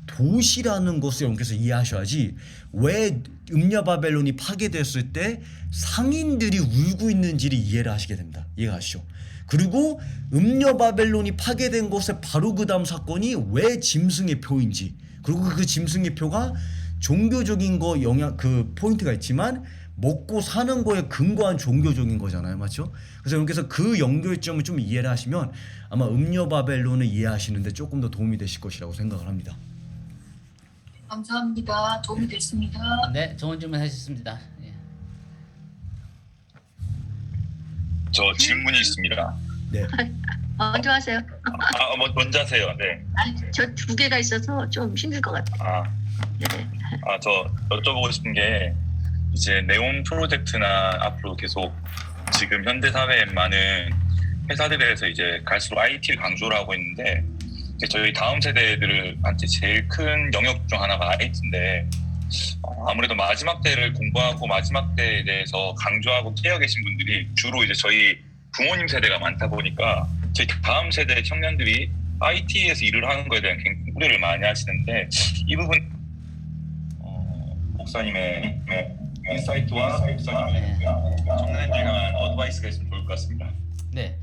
[SPEAKER 2] 도시라는 것을 여러분께서 이해하셔야지 왜 음녀 바벨론이 파괴됐을 때 상인들이 울고 있는지를 이해를 하시게 됩니다. 이해가 가시죠? 그리고 음녀 바벨론이 파괴된 것의 바로 그 다음 사건이 왜 짐승의 표인지, 그리고 그 짐승의 표가 종교적인 거 영향 그 포인트가 있지만 먹고 사는 거에 근거한 종교적인 거잖아요, 맞죠? 그래서 여러분께서 그 연결점을 좀 이해를 하시면 아마 음녀 바벨론을 이해하시는데 조금 더 도움이 되실 것이라고 생각을 합니다.
[SPEAKER 4] 감사합니다. 도움이 됐습니다.
[SPEAKER 1] 네, 좋은 질문 하셨습니다. 예.
[SPEAKER 5] 저 질문이 있습니다.
[SPEAKER 2] 네.
[SPEAKER 6] 먼저 하세요.
[SPEAKER 5] 먼저 하세요. 네.
[SPEAKER 6] 아니, 저 두 개가 있어서 좀 힘들 것 같아요.
[SPEAKER 5] 저 여쭤보고 싶은 게 이제 네온 프로젝트나 앞으로 계속 지금 현대 사회에 많은 회사들에서 이제 갈수록 IT를 강조를 하고 있는데, 이제 저희 다음 세대들한테 제일 큰 영역 중 하나가 IT인데, 아무래도 마지막 때를 공부하고 마지막 때에 대해서 강조하고 깨어 계신 분들이 주로 이제 저희 부모님 세대가 많다 보니까 저희 다음 세대 청년들이 IT에서 일을 하는 거에 대한 굉장히 우려를 많이 하시는데, 이 부분 목사님의 인사이트와 목사님의 청년들에 관한 어드바이스가 있으면 좋을 것 같습니다.
[SPEAKER 1] 네,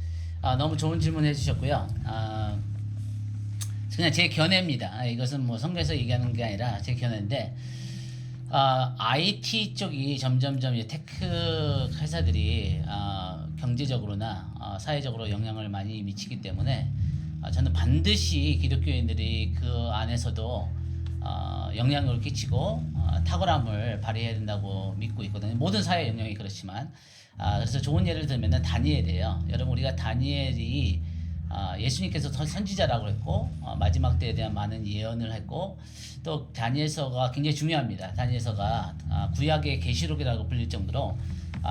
[SPEAKER 1] 너무 좋은 질문 해주셨고요. 그냥 제 견해입니다. 이것은 뭐 성경에서 얘기하는 게 아니라 제 견해인데, IT 쪽이 점점점 이 테크 회사들이 경제적으로나 사회적으로 영향을 많이 미치기 때문에 저는 반드시 기독교인들이 그 안에서도 영향력을 끼치고 탁월함을 발휘해야 된다고 믿고 있거든요. 모든 사회 영역이 그렇지만, 그래서 좋은 예를 들면은 다니엘이에요. 여러분, 우리가 다니엘이 예수님께서 선지자라고 했고 마지막 때에 대한 많은 예언을 했고, 또 다니엘서가 굉장히 중요합니다. 다니엘서가 구약의 계시록이라고 불릴 정도로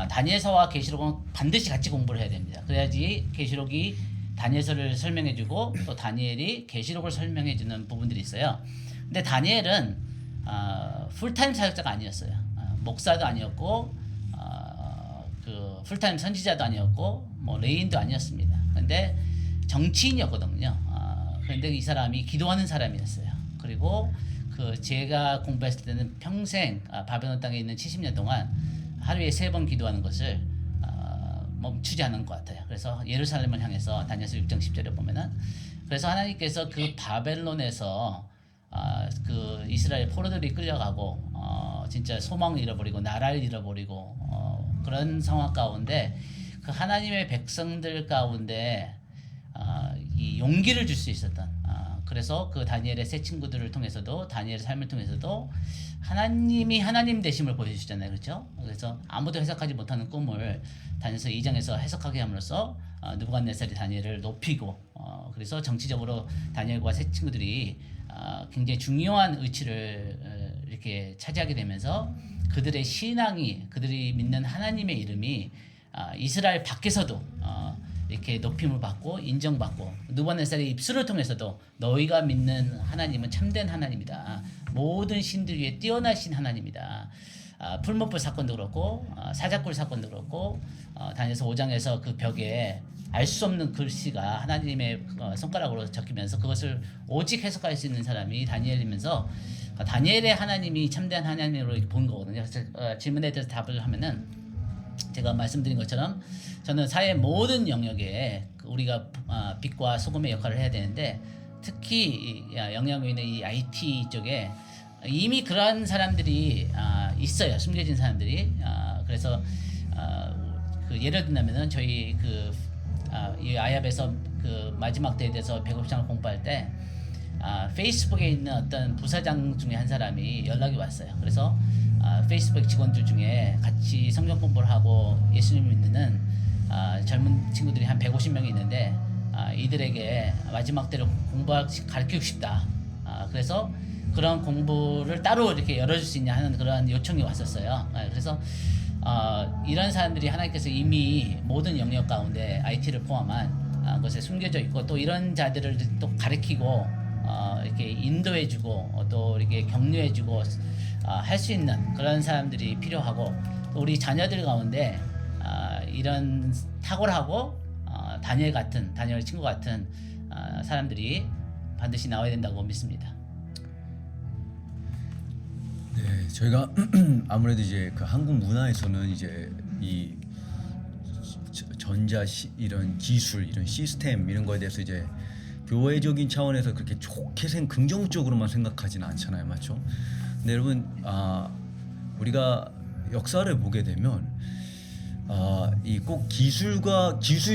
[SPEAKER 1] 다니엘서와 계시록은 반드시 같이 공부를 해야 됩니다. 그래야지 계시록이 다니엘서를 설명해주고 또 다니엘이 계시록을 설명해주는 부분들이 있어요. 근데 다니엘은 풀타임 사역자가 아니었어요. 목사도 아니었고 그 풀타임 선지자도 아니었고 뭐 레인도 아니었습니다. 근데 정치인이었거든요. 그런데 이 사람이 기도하는 사람이었어요. 그리고 그 제가 공부했을 때는 평생 바벨론 땅에 있는 70년 동안 하루에 3번 기도하는 것을 멈추지 않은 것 같아요. 그래서 예루살렘을 향해서 다니엘서 6장 10절에 보면은, 그래서 하나님께서 그 바벨론에서 그 이스라엘 포로들이 끌려가고 진짜 소망을 잃어버리고 나라를 잃어버리고 그런 상황 가운데 그 하나님의 백성들 가운데 이 용기를 줄 수 있었던, 그래서 그 다니엘의 세 친구들을 통해서도, 다니엘의 삶을 통해서도 하나님이 하나님 되심을 보여주시잖아요, 그렇죠? 그래서 아무도 해석하지 못하는 꿈을 다니엘서 2장에서 해석하게 함으로써 느부갓네살이 다니엘을 높이고, 그래서 정치적으로 다니엘과 세 친구들이 굉장히 중요한 위치를 이렇게 차지하게 되면서 그들의 신앙이, 그들이 믿는 하나님의 이름이 이스라엘 밖에서도 이렇게 높임을 받고 인정받고, 느부갓네살의 입술을 통해서도 너희가 믿는 하나님은 참된 하나님이다, 모든 신들 위에 뛰어나신 하나님이다, 풀무불 사건도 그렇고 사자굴 사건도 그렇고 다니엘서 5장에서 그 벽에 알 수 없는 글씨가 하나님의 손가락으로 적히면서 그것을 오직 해석할 수 있는 사람이 다니엘이면서 다니엘의 하나님이 참된 하나님으로 본 거거든요. 그래서 질문에 대해서 답을 하면은, 제가 말씀드린 것처럼 저는 사회 모든 영역에 우리가 빛과 소금의 역할을 해야 되는데, 특히 영향력 있는 이 IT 쪽에 이미 그런 사람들이 있어요. 숨겨진 사람들이. 그래서 그 예를 든다면은 저희 이 아이앱에서 그 마지막 때에 대해서 배급장을 공부할 때 페이스북에 있는 어떤 부사장 중에 한 사람이 연락이 왔어요. 그래서 페이스북 직원들 중에 같이 성경 공부를 하고 예수님을 믿는 젊은 친구들이 한 150명이 있는데 이들에게 마지막 때를 가르치고 싶다. 그래서 그런 공부를 따로 이렇게 열어줄 수 있냐 하는 그런 요청이 왔었어요. 그래서 이런 사람들이 하나님께서 이미 모든 영역 가운데 IT를 포함한 것에 숨겨져 있고 또 이런 자들을 또 가르치고 이렇게 인도해주고 또 이렇게 격려해주고 할 수 있는 그런 사람들이 필요하고 또 우리 자녀들 가운데 이런 탁월하고 다니엘 친구 같은 사람들이 반드시 나와야 된다고 믿습니다.
[SPEAKER 2] 네, 저희가 아무래도 이제 그 한국 문화에서는 이제 이 이런 기술, 이런 시스템 이런 거에 대해서 이제 교회적인 차원에서 그렇게 좋게 긍정적으로만 생각하지는 않잖아요, 맞죠? 근데 여러분, 우리가 역사를 보게 되면 이 꼭 기술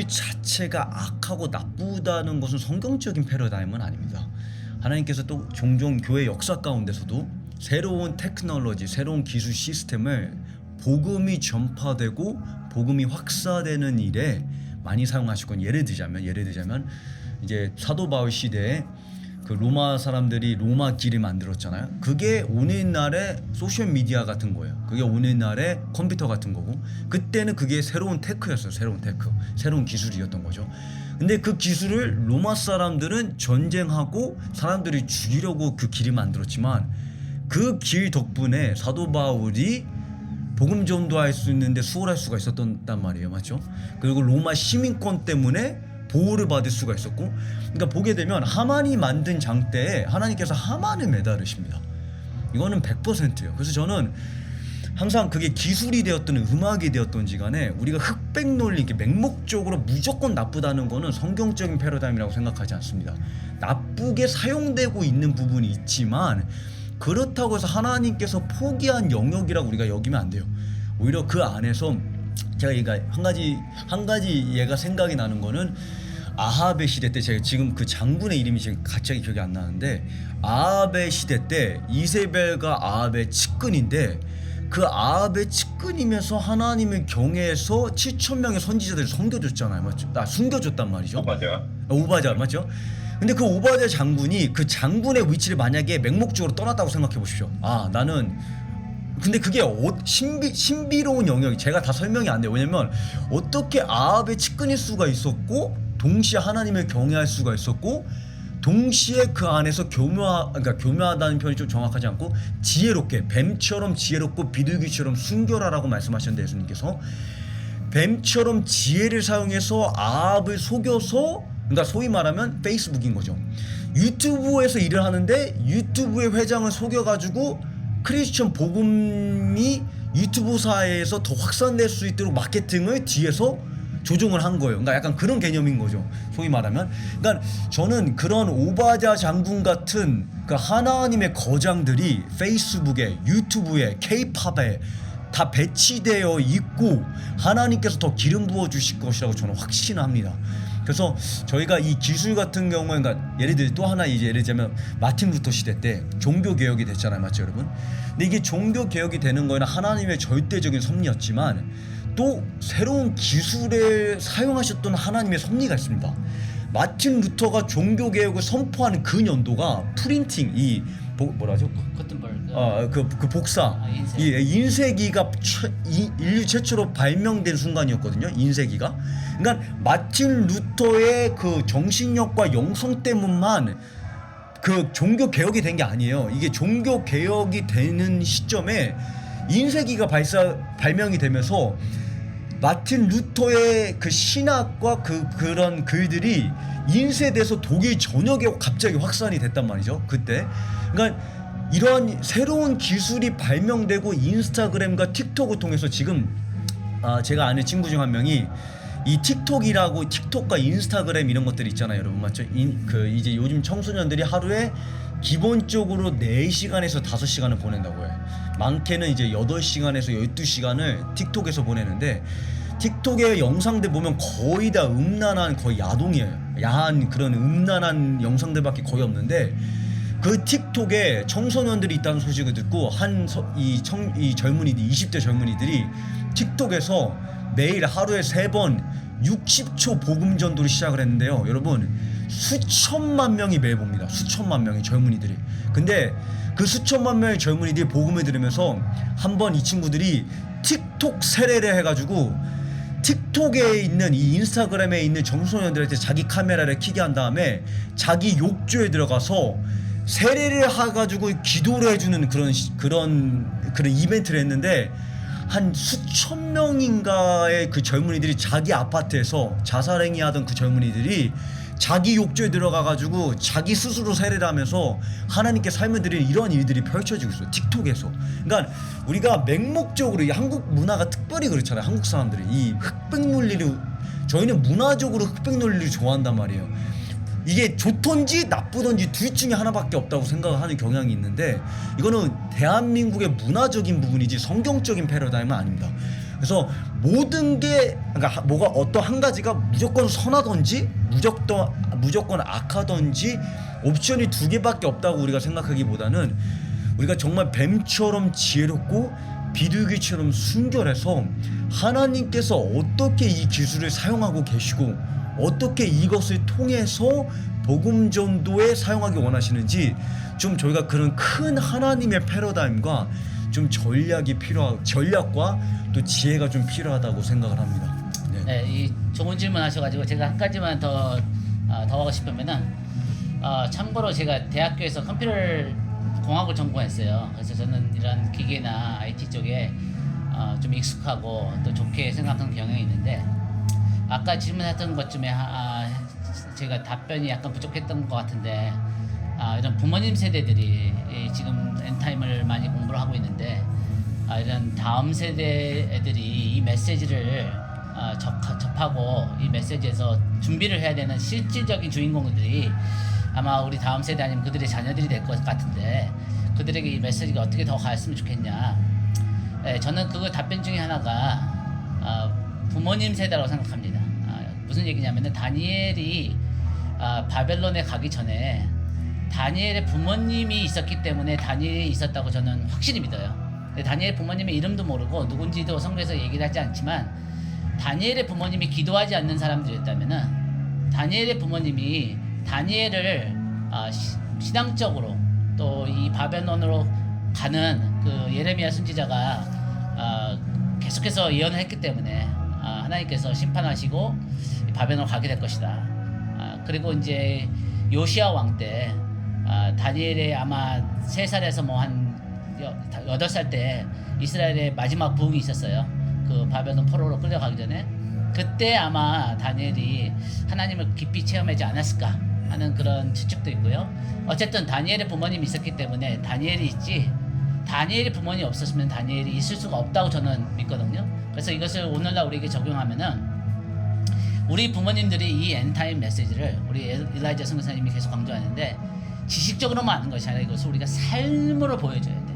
[SPEAKER 2] 자체가 악하고 나쁘다는 것은 성경적인 패러다임은 아닙니다. 하나님께서 또 종종 교회 역사 가운데서도 새로운 테크놀로지, 새로운 기술 시스템을 복음이 전파되고 복음이 확산되는 일에 많이 사용하시고, 예를 들자면 이제 사도 바울 시대에 그 로마 사람들이 로마 길을 만들었잖아요. 그게 오늘날의 소셜 미디어 같은 거예요. 그게 오늘날의 컴퓨터 같은 거고, 그때는 그게 새로운 테크였어요. 새로운 기술이었던 거죠. 근데 그 기술을 로마 사람들은 전쟁하고 사람들이 죽이려고 그 길을 만들었지만, 그 길 덕분에 사도 바울이 복음 전도할 수 있는데 수월할 수가 있었단 말이에요, 맞죠? 그리고 로마 시민권 때문에 보호를 받을 수가 있었고, 그러니까 보게 되면 하만이 만든 장대에 하나님께서 하만을 매달으십니다. 이거는 100%예요. 그래서 저는 항상 그게 기술이 되었든 음악이 되었든지 간에 우리가 흑백 논리, 이렇게 맹목적으로 무조건 나쁘다는 거는 성경적인 패러다임이라고 생각하지 않습니다. 나쁘게 사용되고 있는 부분이 있지만 그렇다고 해서 하나님께서 포기한 영역이라고 우리가 여기면 안 돼요. 오히려 그 안에서 제가 한 가지 얘가 생각이 나는 거는 아합의 시대 때, 제가 지금 그 장군의 이름이 지금 갑자기 기억이 안 나는데, 아합의 시대 때 이세벨과 아합의 측근인데, 그 아합의 측근이면서 하나님을 경외해서 7,000명의 선지자들을 섬겨줬잖아요, 맞죠? 숨겨줬단 말이죠. 오바댜 맞죠? 근데 그 오바댜 장군이 그 장군의 위치를 만약에 맹목적으로 떠났다고 생각해 보십시오. 근데 그게 신비로운 영역이, 제가 다 설명이 안 돼요. 왜냐면 어떻게 아합의 측근일 수가 있었고, 동시에 하나님을 경외할 수가 있었고, 동시에 그 안에서 교묘하다는 표현이 좀 정확하지 않고 지혜롭게, 뱀처럼 지혜롭고 비둘기처럼 순결하라고 말씀하셨는데, 예수님께서 뱀처럼 지혜를 사용해서 아합을 속여서, 그러니까 소위 말하면 페이스북인 거죠. 유튜브에서 일을 하는데 유튜브의 회장을 속여가지고 크리스천 복음이 유튜브사에서 더 확산될 수 있도록 마케팅을 뒤에서 조종을 한 거예요. 그러니까 약간 그런 개념인 거죠, 소위 말하면. 그러니까 저는 그런 오바댜 장군 같은 그 하나님의 거장들이 페이스북에, 유튜브에, 케이팝에 다 배치되어 있고 하나님께서 더 기름 부어 주실 것이라고 저는 확신합니다. 그래서 저희가 이 기술 같은 경우에, 그러니까 예를 들어 또 하나, 이제 예를 들자면 마틴 루터 시대 때 종교 개혁이 됐잖아요, 맞죠 여러분? 근데 이게 종교 개혁이 되는 거에는 하나님의 절대적인 섭리였지만 또 새로운 기술을 사용하셨던 하나님의 섭리가 있습니다. 마틴 루터가 종교 개혁을 선포하는 그 연도가 프린팅, 뭐라죠?
[SPEAKER 1] 코튼벌그.
[SPEAKER 2] 그 복사, 인쇄기가 인류 최초로 발명된 순간이었거든요. 인쇄기가. 그러니까 마틴 루터의 그 정신력과 영성 때문만 그 종교 개혁이 된 게 아니에요. 이게 종교 개혁이 되는 시점에 인쇄기가 발명이 되면서 마틴 루터의 그 신학과 그런 글들이 인쇄돼서 독일 전역에 갑자기 확산이 됐단 말이죠, 그때. 그러니까 이러한 새로운 기술이 발명되고 인스타그램과 틱톡을 통해서 지금 제가 아는 친구 중 한 명이 이 틱톡과 인스타그램 이런 것들 있잖아요, 여러분, 맞죠? 이제 요즘 청소년들이 하루에 기본적으로 4시간에서 5시간을 보낸다고 해요. 많게는 이제 8시간에서 12시간을 틱톡에서 보내는데 틱톡의 영상들 보면 거의 다 음란한 거의 야동이에요. 야한 그런 음란한 영상들밖에 거의 없는데 그 틱톡에 청소년들이 있다는 소식을 듣고 이 젊은이들 20대 젊은이들이 틱톡에서 매일 하루에 3번 60초 복음 전도를 시작을 했는데요. 여러분 수천만 명이 매일 봅니다. 수천만 명의 젊은이들이. 근데 그 수천만 명의 젊은이들이 복음을 들으면서 한번 이 친구들이 틱톡 세례를 해가지고 틱톡에 있는 이 인스타그램에 있는 청소년들한테 자기 카메라를 켜게 한 다음에 자기 욕조에 들어가서 세례를 해가지고 기도를 해주는 그런 이벤트를 했는데 한 수천 명인가의 그 젊은이들이 자기 아파트에서 자살행위 하던 그 젊은이들이 자기 욕조에 들어가가지고 자기 스스로 세례를 하면서 하나님께 삶을 드리는 이런 일들이 펼쳐지고 있어요. 틱톡에서. 그러니까 우리가 맹목적으로 이 한국 문화가 특별히 그렇잖아요. 한국 사람들이 이 흑백 논리를 저희는 문화적으로 흑백 논리를 좋아한단 말이에요. 이게 좋던지 나쁘던지 둘 중에 하나밖에 없다고 생각하는 경향이 있는데 이거는 대한민국의 문화적인 부분이지 성경적인 패러다임은 아닙니다. 그래서 모든 게 그러니까 뭐가 어떤 한 가지가 무조건 선하던지 무조건 악하던지 옵션이 2개밖에 없다고 우리가 생각하기보다는 우리가 정말 뱀처럼 지혜롭고 비둘기처럼 순결해서 하나님께서 어떻게 이 기술을 사용하고 계시고 어떻게 이것을 통해서 복음 전도에 사용하기 원하시는지 좀 저희가 그런 큰 하나님의 패러다임과 좀 전략과 또 지혜가 좀 필요하다고 생각을 합니다.
[SPEAKER 1] 네, 이 좋은 질문 하셔가지고 제가 한 가지만 더 하고 싶으면은 참고로 제가 대학교에서 컴퓨터 공학을 전공했어요. 그래서 저는 이런 기계나 IT 쪽에 좀 익숙하고 또 좋게 생각하는 경향이 있는데 아까 질문했던 것 중에 제가 답변이 약간 부족했던 것 같은데 이런 부모님 세대들이 지금 엔타임을 많이 공부를 하고 있는데 이런 다음 세대 애들이 이 메시지를 접하고 이 메시지에서 준비를 해야 되는 실질적인 주인공들이 아마 우리 다음 세대 아니면 그들의 자녀들이 될 것 같은데 그들에게 이 메시지가 어떻게 더 갔으면 좋겠냐. 저는 그 답변 중에 하나가 부모님 세대라고 생각합니다. 무슨 얘기냐면은 다니엘이 바벨론에 가기 전에 다니엘의 부모님이 있었기 때문에 다니엘이 있었다고 저는 확실히 믿어요. 근데 다니엘 부모님의 이름도 모르고 누군지도 성경에서 얘기를 하지 않지만 다니엘의 부모님이 기도하지 않는 사람들이었다면은 다니엘의 부모님이 다니엘을 신앙적으로 또 이 바벨론으로 가는 그 예레미야 선지자가 계속해서 예언을 했기 때문에 하나님께서 심판하시고 바벨론으로 가게 될 것이다. 그리고 이제 요시야 왕 때 다니엘의 아마 3살에서 뭐 한 8살 때 이스라엘의 마지막 부흥이 있었어요. 그 바벨론 포로로 끌려가기 전에 그때 아마 다니엘이 하나님을 깊이 체험하지 않았을까 하는 그런 추측도 있고요. 어쨌든 다니엘의 부모님이 있었기 때문에 다니엘이 있지 다니엘의 부모님이 없었으면 다니엘이 있을 수가 없다고 저는 믿거든요. 그래서 이것을 오늘날 우리에게 적용하면은 우리 부모님들이 이 엔타임 메시지를 우리 일라이자 선교사님이 계속 강조하는데 지식적으로만 아는 것이 아니라 이것을 우리가 삶으로 보여줘야 돼요.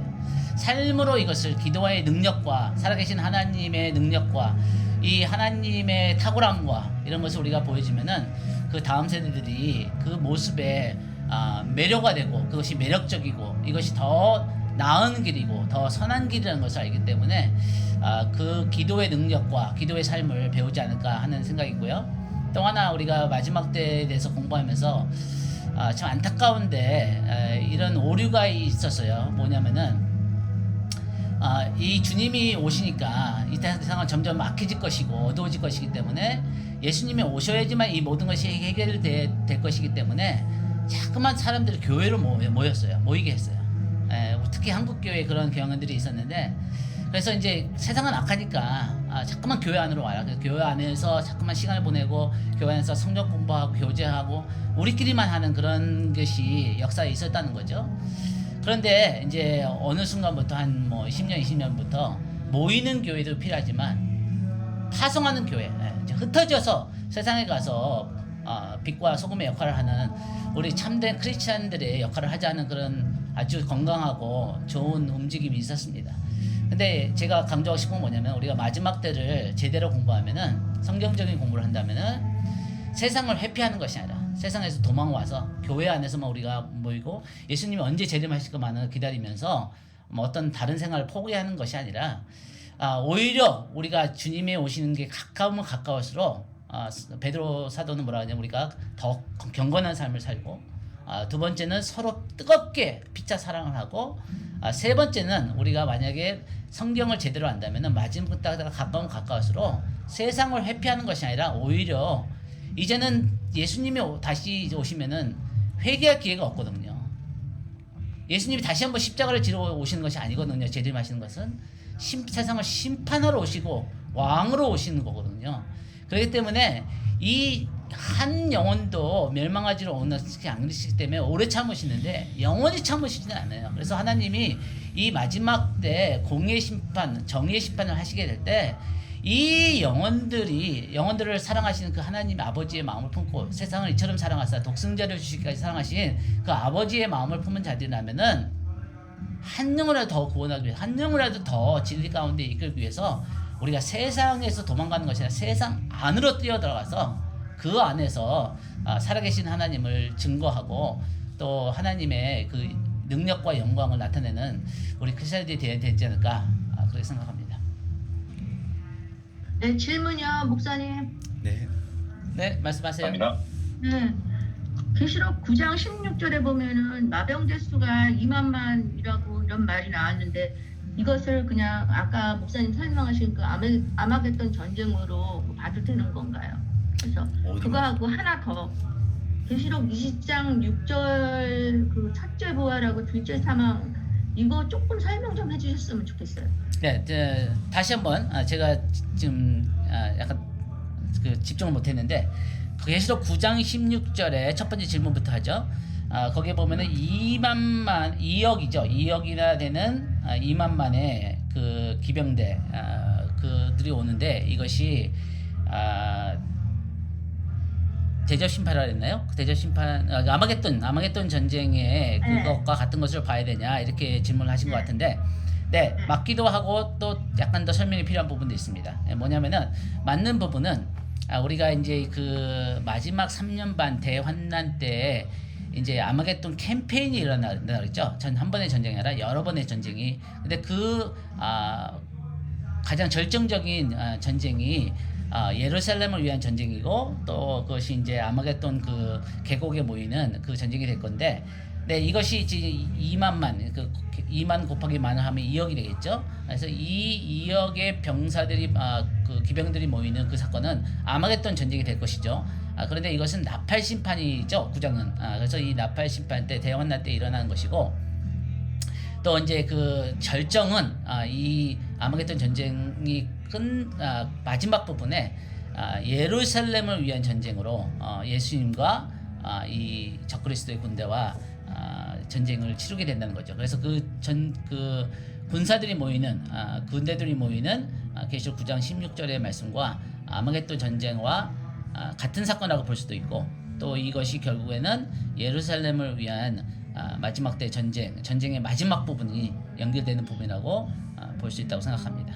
[SPEAKER 1] 삶으로 이것을 기도와의 능력과 살아계신 하나님의 능력과 이 하나님의 탁월함과 이런 것을 우리가 보여주면은 그 다음 세대들이 그 모습에 매료가 되고 그것이 매력적이고 이것이 더 나은 길이고 더 선한 길이라는 것을 알기 때문에 그 기도의 능력과 기도의 삶을 배우지 않을까 하는 생각이고요. 또 하나 우리가 마지막 때에 대해서 공부하면서 참 안타까운데 이런 오류가 있었어요. 뭐냐면은 이 주님이 오시니까 이 세상은 점점 막혀질 것이고 어두워질 것이기 때문에 예수님이 오셔야지만 이 모든 것이 해결될 것이기 때문에 자꾸만 사람들이 교회로 모였어요. 모이게 했어요. 특히 한국 교회에 그런 경험들이 있었는데 그래서 이제 세상은 악하니까 자꾸만 교회 안으로 와요. 그래서 교회 안에서 자꾸만 시간을 보내고 교회 안에서 성경 공부하고 교제하고 우리끼리만 하는 그런 것이 역사에 있었다는 거죠. 그런데 이제 어느 순간부터 한 뭐 10년, 20년부터 모이는 교회도 필요하지만 파송하는 교회, 이제 흩어져서 세상에 가서 빛과 소금의 역할을 하는 우리 참된 크리스찬들의 역할을 하자는 그런 아주 건강하고 좋은 움직임이 있었습니다. 근데 제가 강조하고 싶은 건 뭐냐면 우리가 마지막 때를 제대로 공부하면은 성경적인 공부를 한다면은 세상을 회피하는 것이 아니라 세상에서 도망와서 교회 안에서만 우리가 모이고 예수님이 언제 재림하실까만을 기다리면서 뭐 어떤 다른 생활을 포기하는 것이 아니라 오히려 우리가 주님이 오시는 게 가까우면 가까울수록 베드로 사도는 뭐라 하냐면 우리가 더 경건한 삶을 살고 두 번째는 서로 뜨겁게 피차 사랑을 하고 세 번째는 우리가 만약에 성경을 제대로 안다면 마지막 때가 가까우면 가까울수록 세상을 회피하는 것이 아니라 오히려 이제는 예수님이 다시 오시면은 회개할 기회가 없거든요. 예수님이 다시 한번 십자가를 지러 오시는 것이 아니거든요. 재림하시는 것은 세상을 심판하러 오시고 왕으로 오시는 거거든요. 그렇기 때문에 이 한 영혼도 멸망하지를 않으시기 때문에 오래 참으시는데 영원히 참으시지는 않아요. 그래서 하나님이 이 마지막 때 공의의 심판, 정의의 심판을 하시게 될 때 이 영혼들을 사랑하시는 그 하나님 아버지의 마음을 품고 세상을 이처럼 사랑하사 독생자를 주시기까지 사랑하신 그 아버지의 마음을 품은 자들이라면은 한 영혼이라도 더 구원하기 위해 한 영혼이라도 더 진리 가운데 이끌기 위해서 우리가 세상에서 도망가는 것이 아니라 세상 안으로 뛰어들어가서 그 안에서 살아계신 하나님을 증거하고 또 하나님의 그 능력과 영광을 나타내는 우리 크리스천들이 되어야 되지 않을까 그렇게 생각합니다.
[SPEAKER 6] 네, 질문이요, 목사님.
[SPEAKER 2] 네.
[SPEAKER 1] 말씀하세요.
[SPEAKER 5] 감사합니다.
[SPEAKER 6] 네. 계시록 9장 16절에 보면은 마병대 수가 2만만이라고 이런 말이 나왔는데 이것을 그냥 아까 목사님 설명하신 그 아마겟돈 전쟁으로 봐도 되는 건가요? 그래서 그거하고 하나 더 계시록 20장 6절 그 첫째 부활하고 둘째 사망 이거 조금 설명 좀 해주셨으면 좋겠어요.
[SPEAKER 1] 네, 다시 한번 제가 지금 약간 그 집중을 못했는데 계시록 9장 16절에 첫 번째 질문부터 하죠. 거기에 보면은 2억이죠. 2억이나 되는 2만만의 그 기병대 그들이 오는데 이것이 대접 심판이라 했나요? 대접 심판 아마겟돈 전쟁의 그것과 같은 것을 봐야 되냐 이렇게 질문을 하신 것 같은데 네, 맞기도 하고 또 약간 더 설명이 필요한 부분도 있습니다. 뭐냐면은 맞는 부분은 우리가 이제 그 마지막 3년 반 대환난 때 이제 아마겟돈 캠페인이 일어난다 그랬죠. 한 번의 전쟁이 아니라 여러 번의 전쟁이. 근데 그 가장 절정적인 전쟁이 예루살렘을 위한 전쟁이고 또 그것이 이제 아마겟돈 그 계곡에 모이는 그 전쟁이 될 건데, 네, 이것이 이제 2만만 그 2만 곱하기 만을 하면 2억이 되겠죠. 그래서 이 2억의 병사들이 그 기병들이 모이는 그 사건은 아마겟돈 전쟁이 될 것이죠. 그런데 이것은 나팔 심판이죠. 9장은. 그래서 이 나팔 심판 때 대환난 때 일어나는 것이고 또 이제 그 절정은 이 아마겟돈 전쟁이 마지막 부분에 예루살렘을 위한 전쟁으로 예수님과 이 적그리스도의 군대와 전쟁을 치르게 된다는 거죠. 그래서 그 군사들이 모이는 군대들이 모이는 계시록 9장 16절의 말씀과 아마겟돈 전쟁과 같은 사건이라고 볼 수도 있고 또 이것이 결국에는 예루살렘을 위한 마지막 때 전쟁의 마지막 부분이 연결되는 부분이라고 볼 수 있다고 생각합니다.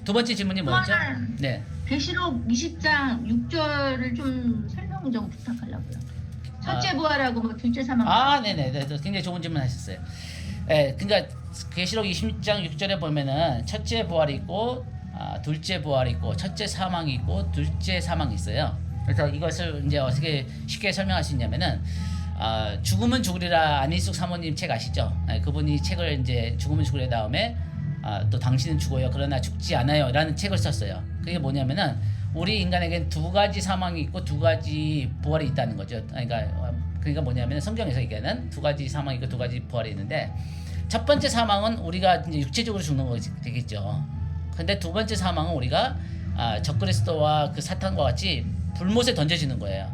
[SPEAKER 1] 두 번째 질문이 뭐였죠? 네.
[SPEAKER 6] 계시록 20장 6절을 좀 설명 좀 부탁하려고요. 첫째 부활하고 뭐 둘째 사망.
[SPEAKER 1] 네네. 굉장히 좋은 질문 하셨어요. 네, 그러니까 계시록 20장 6절에 보면은 첫째 부활이 있고 둘째 부활이 있고 첫째 사망이 있고 둘째 사망이 있어요. 그래서 이것을 이제 어떻게 쉽게 설명할 수 있냐면은 죽으면 죽으리라 안희숙 사모님 책 아시죠? 그분이 책을 이제 죽으면 죽으리 다음에 또 당신은 죽어요 그러나 죽지 않아요 라는 책을 썼어요. 그게 뭐냐면은 우리 인간에겐 두 가지 사망이 있고 두 가지 부활이 있다는 거죠. 그러니까 뭐냐면 성경에서 얘기하는 두 가지 사망이 있고 두 가지 부활이 있는데 첫 번째 사망은 우리가 이제 육체적으로 죽는 거 되겠죠. 근데 두 번째 사망은 우리가 적그리스도와 그 사탄과 같이 불못에 던져지는 거예요.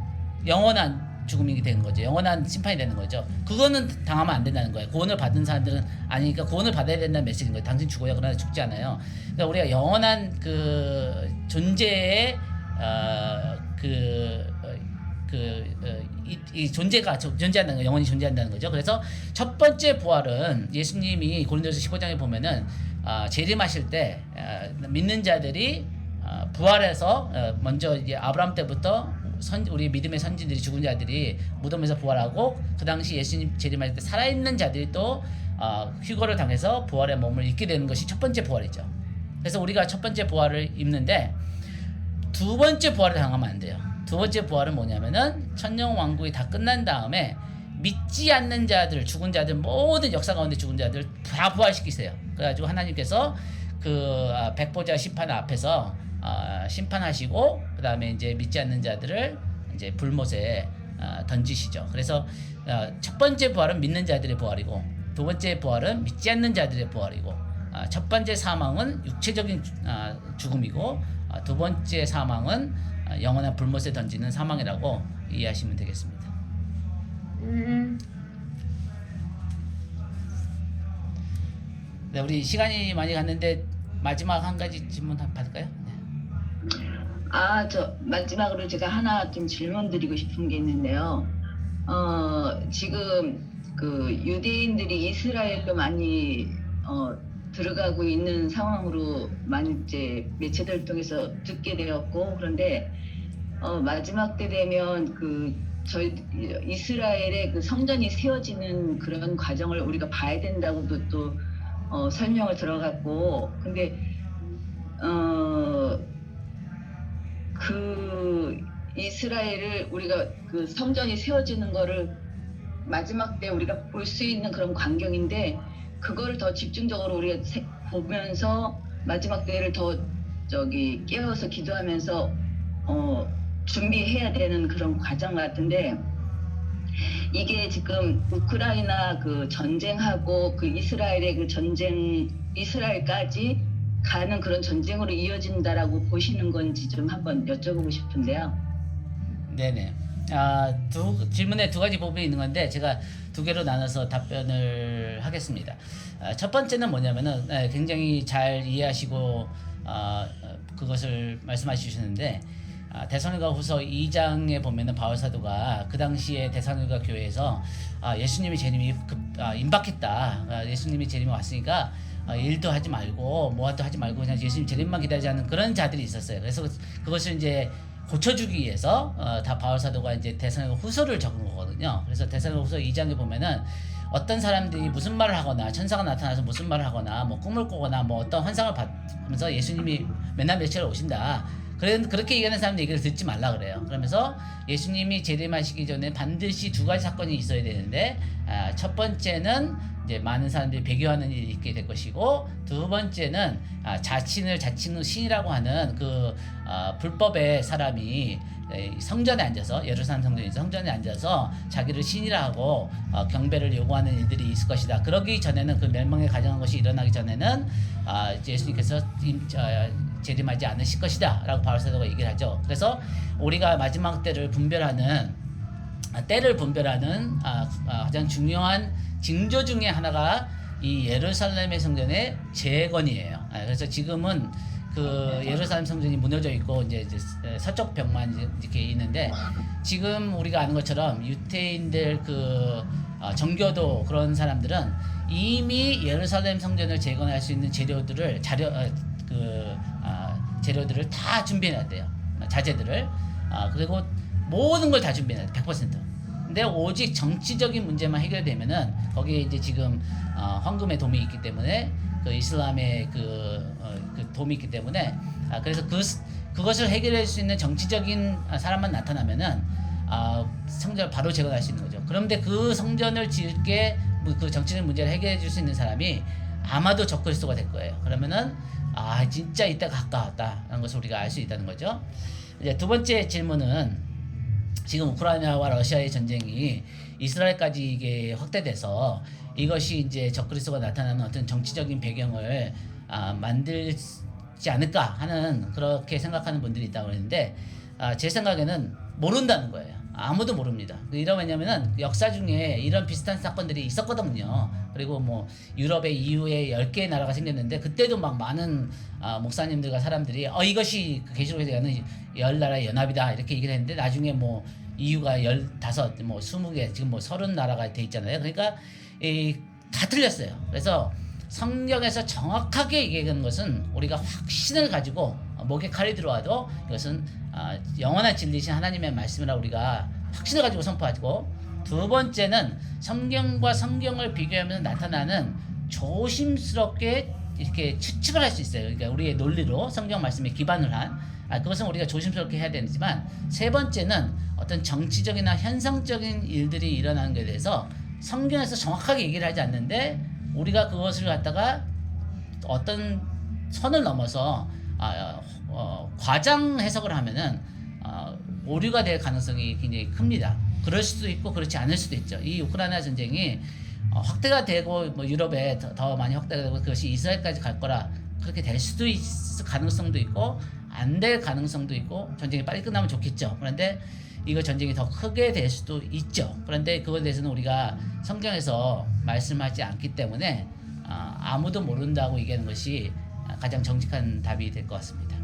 [SPEAKER 1] 영원한 죽음이 되는 거죠. 영원한 심판이 되는 거죠. 그거는 당하면 안 된다는 거예요. 구원을 받은 사람들은 아니니까 구원을 받아야 된다는 메시지인 거예요. 당신 죽어요 그러나 죽지 않아요. 그러니까 우리가 영원한 그 존재의 그 이 존재가 존재한다는 거, 영원히 존재한다는 거죠. 그래서 첫 번째 부활은 예수님이 고린도서 15장에 보면은 재림하실 때 믿는 자들이 부활해서 먼저 이제 아브라함 때부터 우리 믿음의 선진들이 죽은 자들이 무덤에서 부활하고 그 당시 예수님 재림할 때 살아있는 자들이 또 휴거를 당해서 부활의 몸을 입게 되는 것이 첫 번째 부활이죠. 그래서 우리가 첫 번째 부활을 입는데 두 번째 부활을 당하면 안 돼요. 두 번째 부활은 뭐냐면은 천년 왕국이 다 끝난 다음에 믿지 않는 자들, 죽은 자들, 모든 역사 가운데 죽은 자들 다 부활시키세요. 그래가지고 하나님께서 그 백보자 심판 앞에서 심판하시고 그 다음에 이제 믿지 않는 자들을 이제 불못에 던지시죠. 그래서 첫 번째 부활은 믿는 자들의 부활이고 두 번째 부활은 믿지 않는 자들의 부활이고 첫 번째 사망은 육체적인 죽음이고 두 번째 사망은 영원한 불못에 던지는 사망이라고 이해하시면 되겠습니다. 네, 우리 시간이 많이 갔는데 마지막 한 가지 질문 받을까요? 네.
[SPEAKER 6] 저 마지막으로 제가 하나 좀 질문 드리고 싶은 게 있는데요. 지금 그 유대인들이 이스라엘로 많이 들어가고 있는 상황으로 많이 이제 매체들 통해서 듣게 되었고, 그런데 마지막 때 되면 저희 이스라엘의 그 성전이 세워지는 그런 과정을 우리가 봐야 된다고도 또 설명을 들어갔고, 근데 그 이스라엘을 우리가 그 성전이 세워지는 거를 마지막 때 우리가 볼 수 있는 그런 광경인데, 그거를 더 집중적으로 우리가 보면서 마지막 때를 더 깨어서 기도하면서 준비해야 되는 그런 과정 같은데, 이게 지금 우크라이나 그 전쟁하고 그 이스라엘의 그 전쟁, 이스라엘까지 가는 그런 전쟁으로 이어진다라고 보시는 건지 좀 한번 여쭤보고 싶은데요.
[SPEAKER 1] 네네. 질문에 두 가지 부분이 있는 건데 제가 두 개로 나눠서 답변을 하겠습니다. 첫 번째는 뭐냐면은 굉장히 잘 이해하시고 그것을 말씀해 주시는데, 데살로니가 후서 2장에 보면은 바울 사도가 그 당시에 데살로니가 교회에서 예수님의 재림이 임박했다. 예수님이 재림이 왔으니까 일도 하지 말고 뭐도 하지 말고 그냥 예수님 재림만 기다리자는 그런 자들이 있었어요. 그래서 그것을 이제 고쳐주기 위해서 다 바울 사도가 이제 데살로니가 후서를 적은 거거든요. 그래서 데살로니가 후서 2장에 보면은 어떤 사람들이 무슨 말을 하거나 천사가 나타나서 무슨 말을 하거나 뭐 꿈을 꾸거나 뭐 어떤 환상을 받으면서 예수님이 맨날 며칠 오신다. 그렇게 얘기하는 사람들 얘기를 듣지 말라 그래요. 그러면서 예수님이 재림하시기 전에 반드시 두 가지 사건이 있어야 되는데, 첫 번째는 이제 많은 사람들이 배교하는 일이 있게 될 것이고, 두 번째는 자칭을 신이라고 하는 그 불법의 사람이 성전에 앉아서, 예루살렘 성전에 앉아서 자기를 신이라 하고 경배를 요구하는 일들이 있을 것이다. 그러기 전에는, 그 멸망에 가정한 것이 일어나기 전에는 예수님께서 재림하지 않으실 것이다 라고 바울 사도가 얘기를 하죠. 그래서 우리가 마지막 때를 분별하는 가장 중요한 징조 중에 하나가 이 예루살렘의 성전의 재건이에요. 그래서 지금은 그 예루살렘 성전이 무너져 있고 이제 서쪽 벽만 이렇게 있는데, 지금 우리가 아는 것처럼 유태인들 그 정교도 그런 사람들은 이미 예루살렘 성전을 재건할 수 있는 재료들을 다 준비해야 돼요. 자재들을. 그리고 모든 걸 다 준비해야 돼요. 100%. 근데 오직 정치적인 문제만 해결되면은, 거기에 이제 지금 황금의 돔이 있기 때문에, 그 이슬람의 그 돔이 있기 때문에, 그래서 그것을 해결할 수 있는 정치적인 사람만 나타나면은 성전을 바로 재건할 수 있는 거죠. 그런데 그 성전을 짓게 그 정치적인 문제를 해결해 줄 수 있는 사람이 아마도 적그리스도가 될 거예요. 그러면은 진짜 이때가 가까웠다라는 것을 우리가 알 수 있다는 거죠. 이제 두 번째 질문은, 지금 우크라이나와 러시아의 전쟁이 이스라엘까지 이게 확대돼서 이것이 이제 적그리스도가 나타나는 어떤 정치적인 배경을 만들지 않을까 하는, 그렇게 생각하는 분들이 있다고 그러는데, 제 생각에는 모른다는 거예요. 아무도 모릅니다. 왜냐면은 역사 중에 이런 비슷한 사건들이 있었거든요. 그리고 뭐 유럽의 이후에 10개의 나라가 생겼는데, 그때도 막 많은 목사님들과 사람들이 이것이 계시록에서 하는 10나라의 연합이다 이렇게 얘기를 했는데, 나중에 뭐 이유가 15, 뭐 20개, 지금 뭐 30나라가 돼 있잖아요. 그러니까 다 틀렸어요. 그래서 성경에서 정확하게 얘기하는 것은 우리가 확신을 가지고 목에 칼이 들어와도 이것은 영원한 진리신 하나님의 말씀이라 우리가 확신을 가지고 선포하고, 두 번째는 성경과 성경을 비교하면서 나타나는 조심스럽게 이렇게 추측을 할 수 있어요. 그러니까 우리의 논리로 성경 말씀에 기반을 한 그것은 우리가 조심스럽게 해야 되지만, 세 번째는 어떤 정치적이나 현상적인 일들이 일어나는 것에 대해서 성경에서 정확하게 얘기를 하지 않는데 우리가 그것을 갖다가 어떤 선을 넘어서 과장 해석을 하면은 오류가 될 가능성이 굉장히 큽니다. 그럴 수도 있고 그렇지 않을 수도 있죠. 이 우크라이나 전쟁이 확대가 되고 뭐 유럽에 더 많이 확대가 되고 그것이 이스라엘까지 갈 거라, 그렇게 될 수도 있을 가능성도 있고 안 될 가능성도 있고, 전쟁이 빨리 끝나면 좋겠죠. 그런데 이거 전쟁이 더 크게 될 수도 있죠. 그런데 그거에 대해서는 우리가 성경에서 말씀하지 않기 때문에 아무도 모른다고 얘기하는 것이 가장 정직한 답이 될 것 같습니다.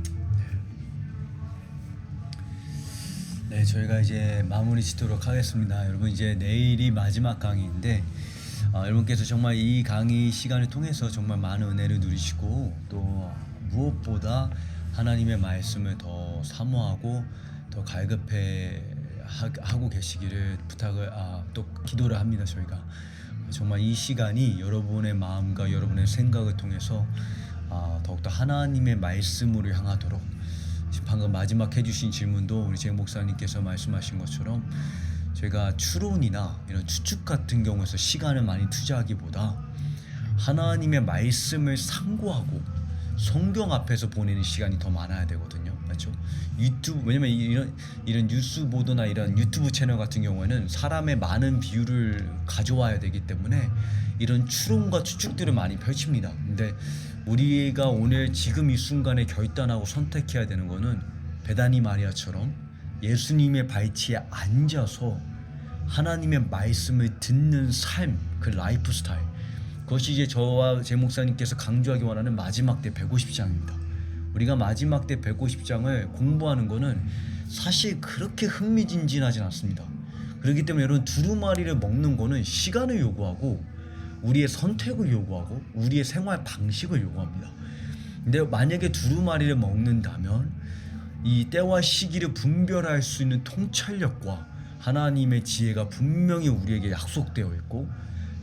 [SPEAKER 2] 네, 저희가 이제 마무리 짓도록 하겠습니다. 여러분, 이제 내일이 마지막 강의인데 여러분께서 정말 이 강의 시간을 통해서 정말 많은 은혜를 누리시고, 또 무엇보다 하나님의 말씀을 더 사모하고 더 갈급해 하고 계시기를 부탁을 또 기도를 합니다. 저희가 정말 이 시간이 여러분의 마음과 여러분의 생각을 통해서 더욱더 하나님의 말씀으로 향하도록, 방금 마지막 해주신 질문도 우리 제 목사님께서 말씀하신 것처럼 저희가 추론이나 이런 추측 같은 경우에서 시간을 많이 투자하기보다 하나님의 말씀을 상고하고 성경 앞에서 보내는 시간이 더 많아야 되거든요. 맞죠? 유튜브, 왜냐면 이런 뉴스 보도나 이런 유튜브 채널 같은 경우에는 사람의 많은 비율을 가져와야 되기 때문에 이런 추론과 추측들을 많이 펼칩니다. 근데 우리가 오늘 지금 이 순간에 결단하고 선택해야 되는 거는 베다니 마리아처럼 예수님의 발치에 앉아서 하나님의 말씀을 듣는 삶, 그 라이프 스타일, 그것이 이제 저와 제 목사님께서 강조하기 원하는 마지막 때 150장입니다. 우리가 마지막 때 150장을 공부하는 거는 사실 그렇게 흥미진진하진 않습니다. 그렇기 때문에 여러분, 두루마리를 먹는 거는 시간을 요구하고 우리의 선택을 요구하고 우리의 생활 방식을 요구합니다. 근데 만약에 두루마리를 먹는다면 이 때와 시기를 분별할 수 있는 통찰력과 하나님의 지혜가 분명히 우리에게 약속되어 있고,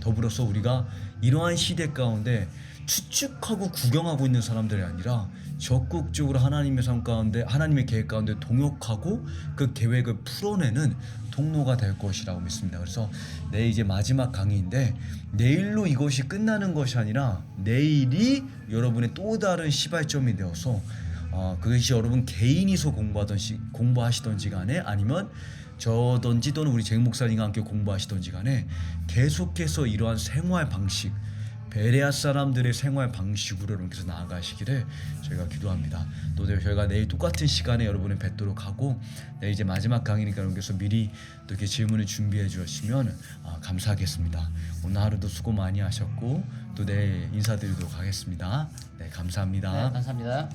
[SPEAKER 2] 더불어서 우리가 이러한 시대 가운데 추측하고 구경하고 있는 사람들이 아니라 적극적으로 하나님의 삶 가운데, 하나님의 계획 가운데 동역하고 그 계획을 풀어내는 통로가 될 것이라고 믿습니다. 그래서 내일 이제 마지막 강의인데, 내일로 이것이 끝나는 것이 아니라 내일이 여러분의 또 다른 시발점이 되어서 그것이 여러분 개인이서 공부하시던지 간에, 아니면 저든지 또는 우리 제 목사님과 함께 공부하시던지 간에 계속해서 이러한 생활 방식, 베레아 사람들의 생활 방식으로 여러분께서 나아가시기를 저희가 기도합니다. 또 저희가 내일 똑같은 시간에 여러분을 뵙도록 하고, 내일 이제 마지막 강의니까 여러분께서 미리 또 이렇게 질문을 준비해 주시면 감사하겠습니다. 오늘 하루도 수고 많이 하셨고 또 내일 인사드리도록 하겠습니다. 네, 감사합니다.
[SPEAKER 1] 네, 감사합니다.